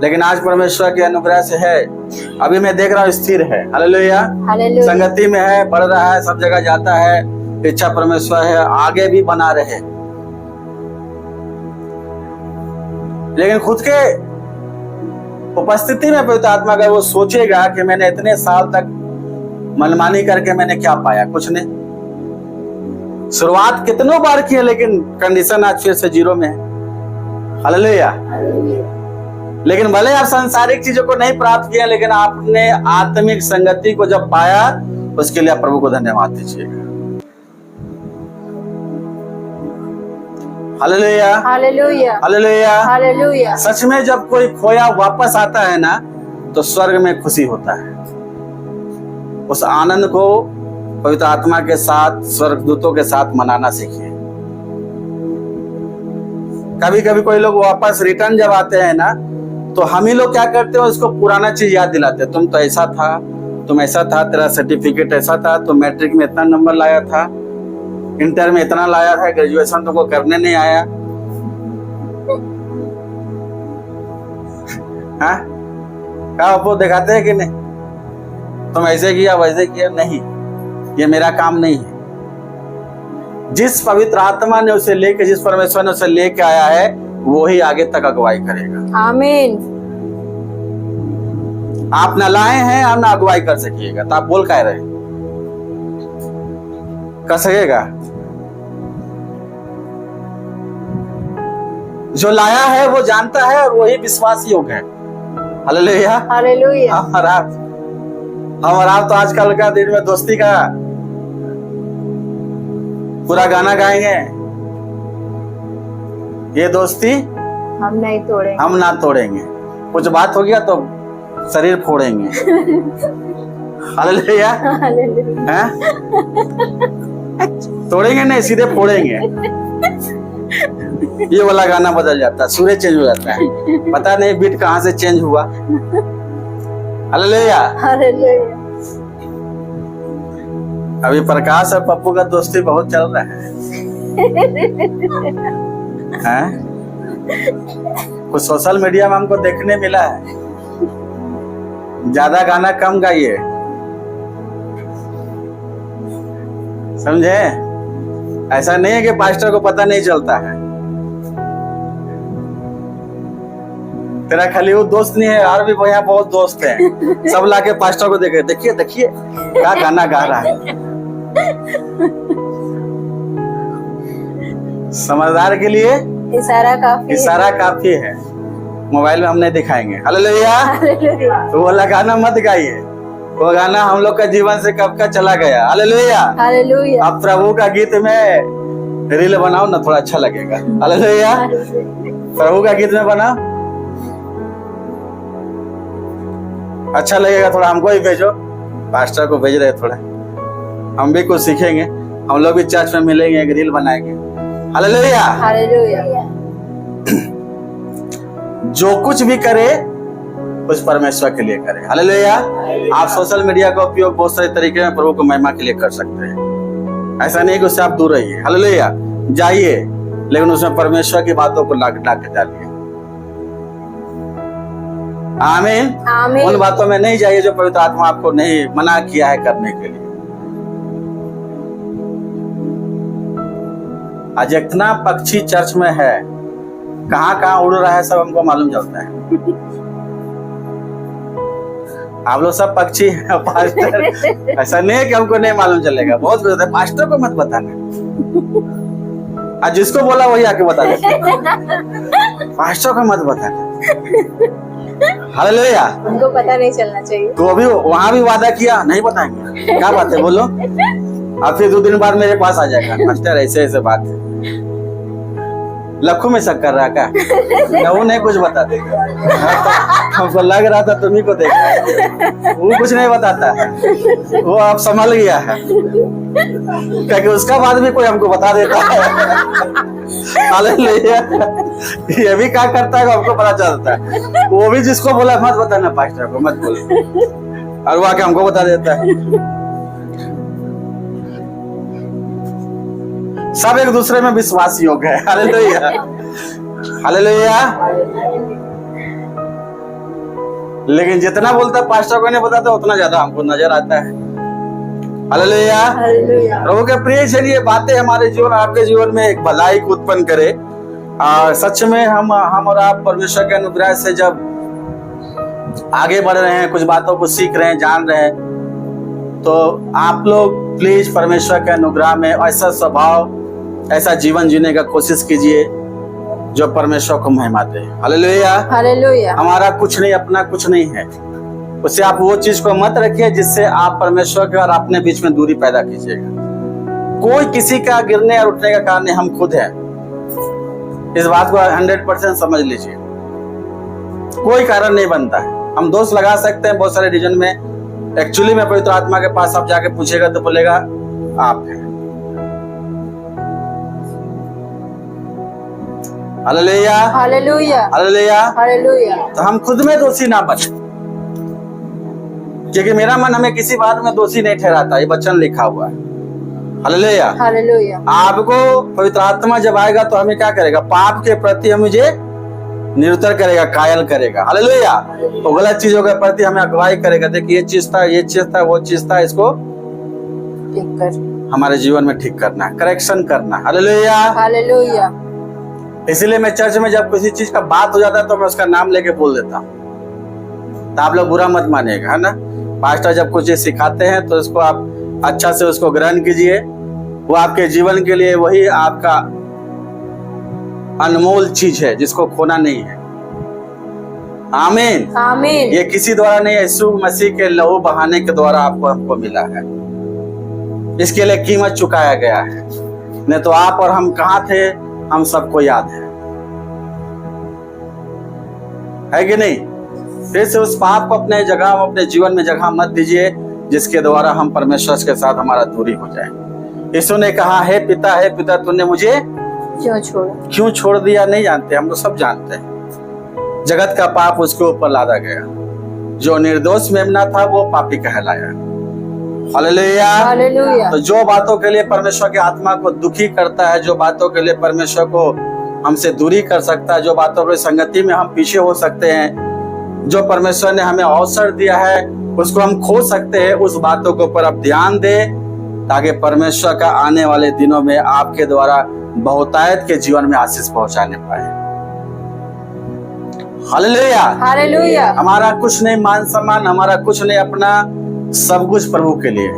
लेकिन आज परमेश्वर के अनुग्रह से है, अभी मैं देख रहा हूँ स्थिर है। Hallelujah, hallelujah. संगति में है, बढ़ रहा है, सब जगह जाता है। इच्छा परमेश्वर है आगे भी बना रहे, लेकिन खुद के उपस्थिति में पवित्र आत्मा अगर वो सोचेगा कि मैंने इतने साल तक मनमानी करके मैंने क्या पाया, कुछ नहीं। शुरुआत कितनों बार की है, लेकिन कंडीशन आज फिर से जीरो में है। हालेलुया। लेकिन भले आप सांसारिक चीजों को नहीं प्राप्त किया, लेकिन आपने आत्मिक संगति को जब पाया, उसके लिए आप प्रभु को धन्यवाद दीजिएगा। Hallelujah, hallelujah, hallelujah, hallelujah. सच में जब कोई खोया वापस आता है ना, तो स्वर्ग में खुशी होता है। उस आनंद को पवित्र आत्मा के साथ, स्वर्गदूतों के साथ मनाना सीखिए। कभी कभी कोई लोग वापस रिटर्न जब आते हैं ना, तो हम ही लोग क्या करते हैं, उसको पुराना चीज याद दिलाते हैं। तुम तो ऐसा था, तुम ऐसा था, तेरा सर्टिफिकेट ऐसा था, तुम मैट्रिक में इतना नंबर लाया था, इंटर में इतना लाया था, ग्रेजुएशन तुमको करने नहीं आया। हाँ, क्या वो दिखाते हैं कि नहीं, तुम ऐसे किया वैसे किया? नहीं, ये मेरा काम नहीं है। जिस पवित्र आत्मा ने उसे लेके, जिस परमेश्वर ने उसे लेके आया है, वो ही आगे तक अगुवाई करेगा। आमीन। आप न लाए हैं और ना अगुवाई कर सकिएगा तो आप बोल क्या रहे? कर सकेगा? जो लाया है वो जानता है और वही विश्वास योग्य है। Hallelujah, hallelujah. हम और आप तो आजकल का दिन में दोस्ती का पूरा गाना गाएंगे, ये दोस्ती हम नहीं तोड़ेंगे, हम ना तोड़ेंगे। कुछ बात हो गया तो शरीर फोड़ेंगे। हालेलुया, हैं? तोड़ेंगे नहीं, सीधे फोड़ेंगे। ये वाला गाना बदल जाता है, सूर्य चेंज हो जाता है, पता नहीं बीट कहाँ से चेंज हुआ। हालेलुया। हालेलुया। अभी प्रकाश और पप्पू का दोस्ती बहुत चल रहा है, हैं? कुछ सोशल मीडिया में हमको देखने मिला है। ज्यादा गाना कम गाइए, समझे? ऐसा नहीं है कि पास्टर को पता नहीं चलता है। तेरा खाली वो दोस्त नहीं है, और भी यहाँ बहुत दोस्त हैं। सब लाके पास्टर को देखे, देखिए देखिए क्या गाना गा रहा है। समझदार के लिए इशारा काफी है। मोबाइल में हम नहीं दिखाएंगे। हालेलुया। तो वो गाना मत गाइए, वो गाना हम लोग का जीवन से कब का चला गया। हालेलुया। हालेलुया। आप प्रभु का गीत में रील बनाओ ना, थोड़ा अच्छा लगेगा। हालेलुया। प्रभु का गीत में बनाओ, अच्छा लगेगा। थोड़ा हमको ही भेजो, पास्टर को भेज रहे थोड़ा, हम भी कुछ सीखेंगे। हम लोग भी चर्च में मिलेंगे, एक रील बनाएंगे। हालेलुया। हालेलुया। जो कुछ भी करे उस परमेश्वर के लिए करे। हालेलुया। आप सोशल मीडिया का उपयोग बहुत सारे तरीके में प्रभु को महिमा के लिए कर सकते हैं। ऐसा नहीं कि उससे आप दूर रहिए। हालेलुया। जाइए, लेकिन उसमें परमेश्वर की बातों को ला के डालिए। आमीन। आमीन। उन बातों में नहीं जाइए जो पवित्र आत्मा आपको नहीं मना किया है करने के लिए। आज इतना पक्षी चर्च में है, कहाँ कहाँ उड़ रहा है सब हमको मालूम चलता है। आप लोग सब पक्षी हैं पास्टर, ऐसा नहीं है कि हमको नहीं मालूम चलेगा। बहुत है, पास्टर को मत बताना, आज जिसको बोला वही आके बता दे, पास्टर को मत बताना। हालेलुया। उनको पता नहीं चलना चाहिए। तो अभी वहां भी वादा किया नहीं बताएंगे, क्या बात है बोलो। अब फिर 2 दिन बाद मेरे पास आ जाएगा, मास्टर ऐसे ऐसे बात है। लखू में शक कर रहा क्या? वो नहीं कुछ बता देगा, हमको लग रहा था तुम्ही को देखा, वो कुछ नहीं बताता है, वो अब संभल गया है, क्योंकि उसका बाद भी कोई हमको बता देता है। हालेलुया। ये भी क्या करता है हमको पता चलता है। वो भी जिसको बोला मत बताना, पास्टर को मत बोलो, और वो आके हमको बता देता है। सब एक दूसरे में विश्वास योग्य है। हालेलुया। हालेलुया। लेकिन जितना बोलता पास्टर को नहीं बताता उतना ज्यादा हमको नजर आता है। हालेलुया। प्रभु के प्रिय, चलिए बातें हमारे जीवन आपके जीवन में एक भलाई को उत्पन्न करे। और सच में हम और आप परमेश्वर के अनुग्रह से जब आगे बढ़ रहे हैं, कुछ बातों को सीख रहे हैं, जान रहे हैं, तो आप लोग प्लीज परमेश्वर के अनुग्रह में ऐसा स्वभाव, ऐसा जीवन जीने का कोशिश कीजिए जो परमेश्वर को महिमा दे। हालेलुया। हालेलुया। हमारा कुछ नहीं, अपना कुछ नहीं है, उससे आप वो चीज को मत रखिए जिससे आप परमेश्वर के और अपने बीच में दूरी पैदा कीजिएगा। कोई किसी का गिरने और उठने का कारण हम खुद हैं, इस बात को 100% समझ लीजिए। कोई कारण नहीं बनता है। हम दोष लगा सकते हैं बहुत सारे रीजन में, एक्चुअली में पवित्र आत्मा के पास आप जाके पूछेगा तो बोलेगा आप हैं। हालेलुया। हालेलुया। हालेलुया। हालेलुया। तो हम खुद में दोषी ना बने, क्योंकि मेरा मन हमें किसी बात में दोषी नहीं ठहराता, ये वचन लिखा हुआ है। हालेलुया। हालेलुया। आपको पवित्र आत्मा जब आएगा तो हमें क्या करेगा? पाप के प्रति हम मुझे निरुत्तर करेगा, कायल करेगा। हालेलुया। तो गलत चीजों के प्रति हमें अगुवाई करेगा, देखिए ये चीज था, ये चीज था, वो चीज था, इसको ठीक कर हमारे जीवन में ठीक करना, करेक्शन करना। हालेलुया। हालेलुया। इसीलिए मैं चर्च में जब किसी चीज का बात हो जाता है तो मैं उसका नाम लेके बोल देता हूँ, तो आप लोग बुरा मत मानिएगा, है ना। पास्टर जब कुछ चीज सिखाते हैं तो इसको आप अच्छा से उसको ग्रहण कीजिए, वो आपके जीवन के लिए वही आपका अनमोल चीज है जिसको खोना नहीं है। आमीन आमीन। ये किसी द्वारा नहीं, यीशु मसीह के लहू बहाने के द्वारा आपको हमको मिला है, इसके लिए कीमत चुकाया गया है। नहीं तो आप और हम कहाँ थे, हम सबको याद है कि नहीं। फिर से उस पाप को अपने जगह, अपने जीवन में जगह मत दीजिए जिसके द्वारा हम परमेश्वर के साथ हमारा दूरी हो जाए। यीशु ने कहा, हे पिता तूने मुझे क्यों छोड़ दिया, नहीं जानते, हम लोग सब जानते हैं। जगत का पाप उसके ऊपर लादा गया, जो निर्दोष मेमना था वो पापी कहलाया। Hallelujah hallelujah. तो जो बातों के लिए परमेश्वर की आत्मा को दुखी करता है, जो बातों के लिए परमेश्वर को हमसे दूरी कर सकता है, जो बातों की संगति में हम पीछे हो सकते हैं, जो परमेश्वर ने हमें अवसर दिया है उसको हम खो सकते हैं, उस बातों के ऊपर आप ध्यान दें ताकि परमेश्वर का आने वाले दिनों में आपके द्वारा बहुतायत के जीवन में आशीष पहुंचाने पाए। Hallelujah hallelujah. हमारा कुछ नहीं मान सम्मान, हमारा कुछ नहीं अपना, सब कुछ प्रभु के लिए।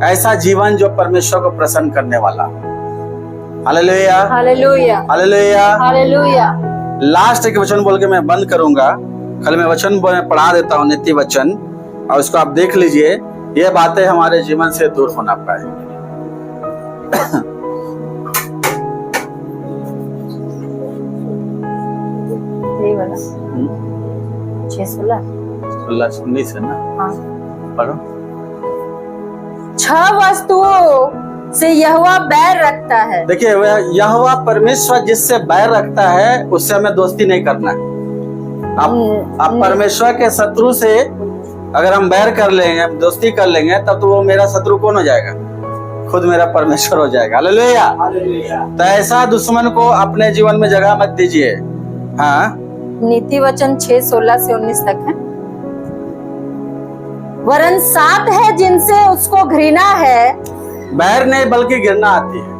ऐसा जीवन जो परमेश्वर को प्रसन्न करने वाला। Hallelujah hallelujah hallelujah hallelujah. Last एक वचन बोल के मैं बंद करूंगा। कल मैं वचन पढ़ा देता हूँ, नीति वचन, और उसको आप देख लीजिए। ये बातें हमारे जीवन से दूर होना पाए। यही वाला 6:16 19 है ना। हाँ। पढ़ो। 6 वस्तुओं से यहोवा बैर रखता है। देखिए, यहोवा परमेश्वर जिससे बैर रखता है उससे हमें दोस्ती नहीं करना है। आप परमेश्वर के शत्रु से अगर हम बैर कर लेंगे, दोस्ती कर लेंगे, तब तो वो मेरा शत्रु कौन हो जाएगा? खुद मेरा परमेश्वर हो जाएगा। हालेलुया। तो ऐसा दुश्मन को अपने जीवन में जगह मत दीजिए। हाँ, नीति वचन 6:16 से 19 तक है। वरन 7 है जिनसे उसको घृणा है, बैर नहीं बल्कि घृणा आती है।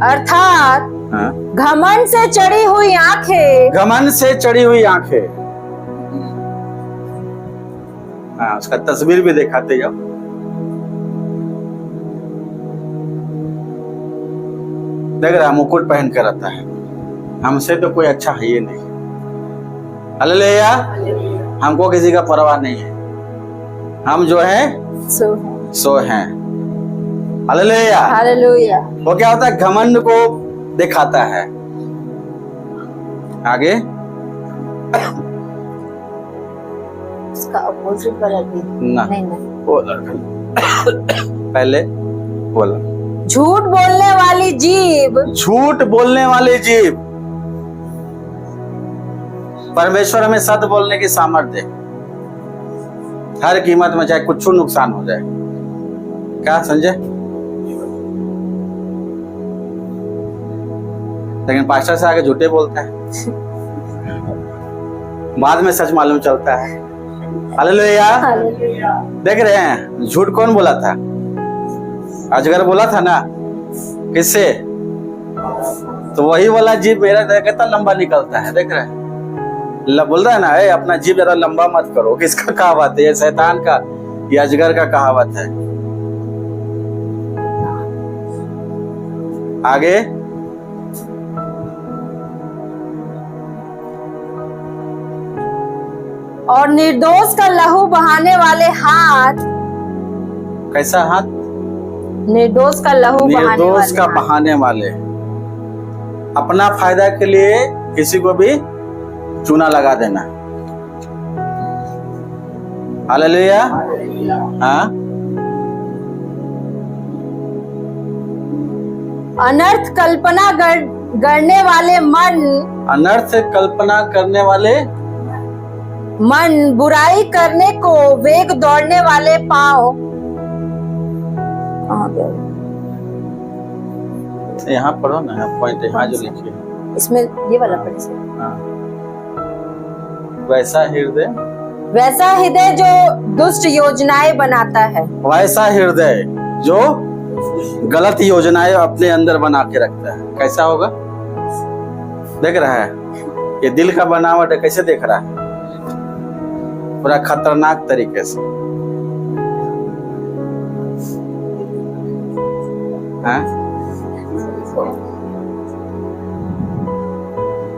अर्थात घमंड से चढ़ी हुई आंखें, घमंड से चढ़ी हुई आंखें। हाँ, उसका तस्वीर भी दिखाते जाओ। देख रहा, मुकुट पहन कर रहता है, हमसे तो कोई अच्छा है ही नहीं। हालेलुया। हमको किसी का परवाह नहीं है, हम जो है सो हैं। Hallelujah hallelujah. वो क्या होता है? घमंड को दिखाता है। आगे उसका अपोजिट वाला भी ना, नहीं। वो लड़का पहले बोला, झूठ बोलने वाली जीभ, झूठ बोलने वाली जीभ। परमेश्वर हमें सत्य बोलने की सामर्थ्य दे, हर कीमत में, चाहे कुछ नुकसान हो जाए। क्या संजय? लेकिन पास्टर से आगे झूठे बोलता है, बाद में सच मालूम चलता है। हालेलुया। देख रहे हैं, झूठ कौन बोला था? अजगर बोला था ना। किससे? तो वही वाला जीभ मेरा कितना लंबा निकलता है, देख रहे हैं। बोल रहा है ना, अपना जीभ ज्यादा लंबा मत करो। किसका कहावत है? ये शैतान का, ये अजगर का कहावत है। आगे और निर्दोष का लहू बहाने वाले हाथ। कैसा हाथ? निर्दोष का लहू निर्दोष का बहाने वाले, अपना फायदा के लिए किसी को भी चूना लगा देना। हालेलुया। हाँ, अनर्थ कल्पना गढ़ने वाले मन, अनर्थ कल्पना करने वाले मन, बुराई करने को वेग दौड़ने वाले पांव। यहाँ पढ़ो ना, पॉइंट यहाँ जो लिखिए, इसमें ये वाला पढ़े। हाँ। वैसा हृदय वैसा हृदय जो दुष्ट योजनाएं बनाता है। वैसा हृदय जो गलत योजनाएं अपने अंदर बना के रखता है, कैसा होगा? देख रहा है ये दिल का बनावट है, कैसे देख रहा है? पूरा खतरनाक तरीके से। हाँ?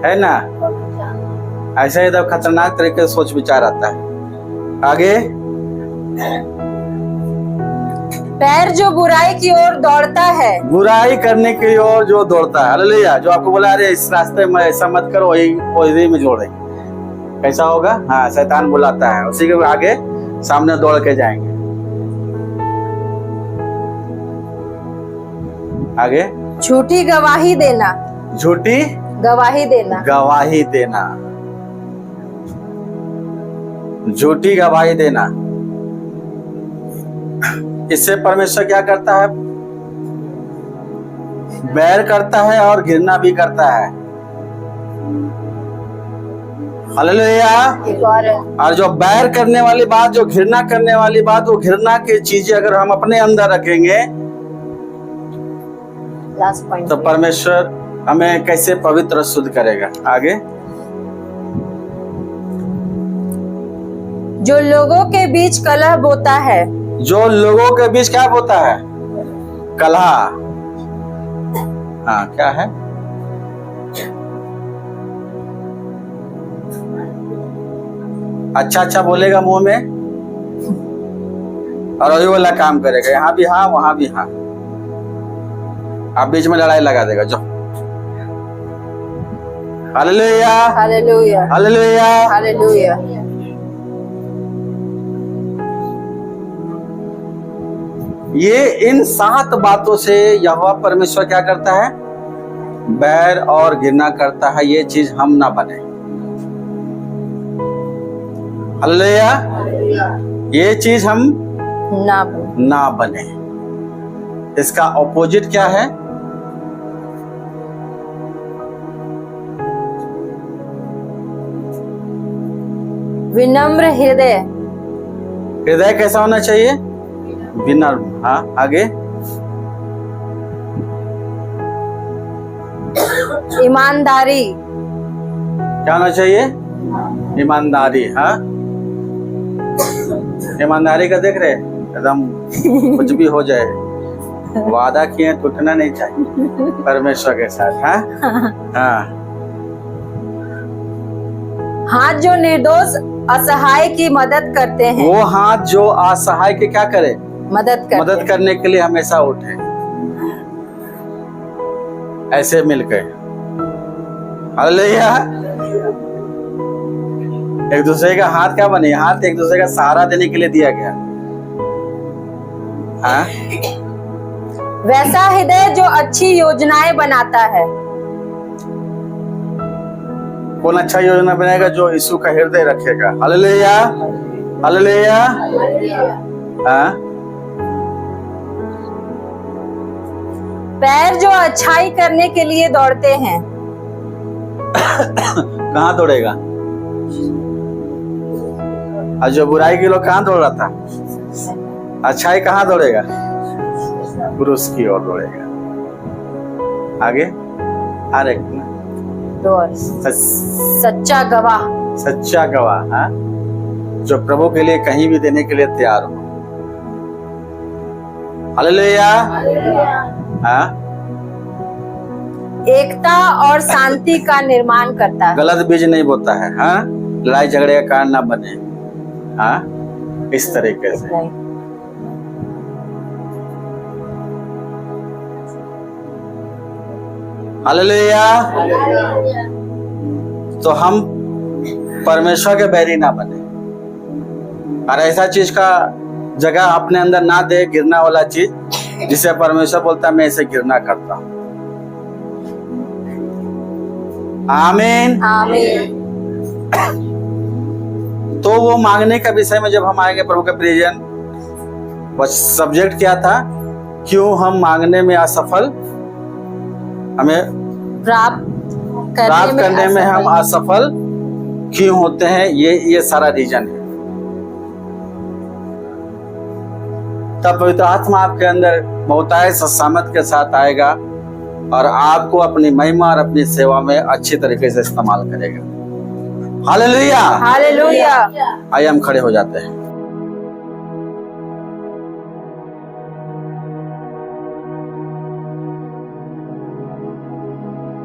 है ना? ऐसा एकदम खतरनाक तरीके से सोच विचार आता है। आगे, पैर जो बुराई की ओर दौड़ता है, बुराई करने की ओर जो दौड़ता है। हालेलुया। जो आपको बोला अरे इस रास्ते में ऐसा मत करो, वही में जोड़े, कैसा होगा? हाँ, शैतान बुलाता है, उसी के आगे सामने दौड़ के जाएंगे। आगे, झूठी गवाही देना, झूठी गवाही देना, गवाही देना, झूठी गवाही देना। इससे परमेश्वर क्या करता है? बैर करता है और घृणा भी करता है। हालेलुया। और जो बैर करने वाली बात, जो घृणा करने वाली बात, वो घृणा की चीजें अगर हम अपने अंदर रखेंगे तो परमेश्वर हमें कैसे पवित्र शुद्ध करेगा? आगे, जो लोगों के बीच कलह बोता है, जो लोगों के बीच क्या होता है? कलह। हाँ, क्या है? अच्छा अच्छा बोलेगा मुंह में और वही वाला काम करेगा, यहाँ भी हाँ वहां भी हाँ, आप बीच में लड़ाई लगा देगा। जो हालेलुया, हालेलुया, हालेलुया, हालेलुया। ये इन 7 बातों से यहोवा परमेश्वर क्या करता है? बैर और घृणा करता है। ये चीज हम ना बने। हालेलुया। ये चीज हम ना बने। इसका ऑपोजिट क्या है? विनम्र हृदय। हृदय कैसा होना चाहिए? विनम्र। हाँ, आगे, ईमानदारी। क्या होना चाहिए? ईमानदारी। हाँ, ईमानदारी का देख रहे एकदम कुछ भी हो जाए, वादा किए टूटना नहीं चाहिए परमेश्वर के साथ। हाँ, हाँ। हाथ जो निर्दोष असहाय की मदद करते हैं, वो हाथ जो असहाय के क्या करे? मदद करने के लिए हमेशा उठे, ऐसे मिलकर। हालेलुया। एक दूसरे का हाथ क्या बने? हाथ एक दूसरे का सहारा देने के लिए दिया गया। हाँ? वैसा हृदय जो अच्छी योजनाएं बनाता है। कौन अच्छा योजना बनाएगा? जो यीशु का हृदय रखेगा। Hallelujah, hallelujah. हाँ? पैर जो अच्छाई करने के लिए दौड़ते हैं। कहाँ दौड़ेगा? और जो बुराई के लोग कहाँ दौड़ रहा था? अच्छाई कहाँ दौड़ेगा? क्रूस की ओर दौड़ेगा। आगे, हर एक सच्चा गवाह। सच्चा गवाह। हाँ? जो प्रभु के लिए कहीं भी देने के लिए तैयार हो। हालेलुया। हाँ? एकता और शांति का निर्माण करता है। गलत बीज नहीं बोता है। हाँ? लड़ाई झगड़े का कारण ना बने। हाँ? इस तरीके से। हालेलुया। तो हम परमेश्वर के बैरी ना बने और ऐसा चीज का जगह अपने अंदर ना दे, गिरना वाला चीज, जिसे परमेश्वर बोलता है मैं इसे गिरना करता हूं। आमीन, आमीन। तो वो मांगने का विषय में जब हम आएंगे प्रभु के प्रियजन, वो सब्जेक्ट क्या था? क्यों हम मांगने में असफल, हमें प्राप्त करने में हम असफल क्यों होते हैं? ये सारा रीजन है। तब पवित्र आत्मा आपके अंदर बहुतायत सामर्थ के साथ आएगा और आपको अपनी महिमा और अपनी सेवा में अच्छी तरीके से इस्तेमाल करेगा। हालेलुया। हालेलुया। आइए हम खड़े हो जाते हैं।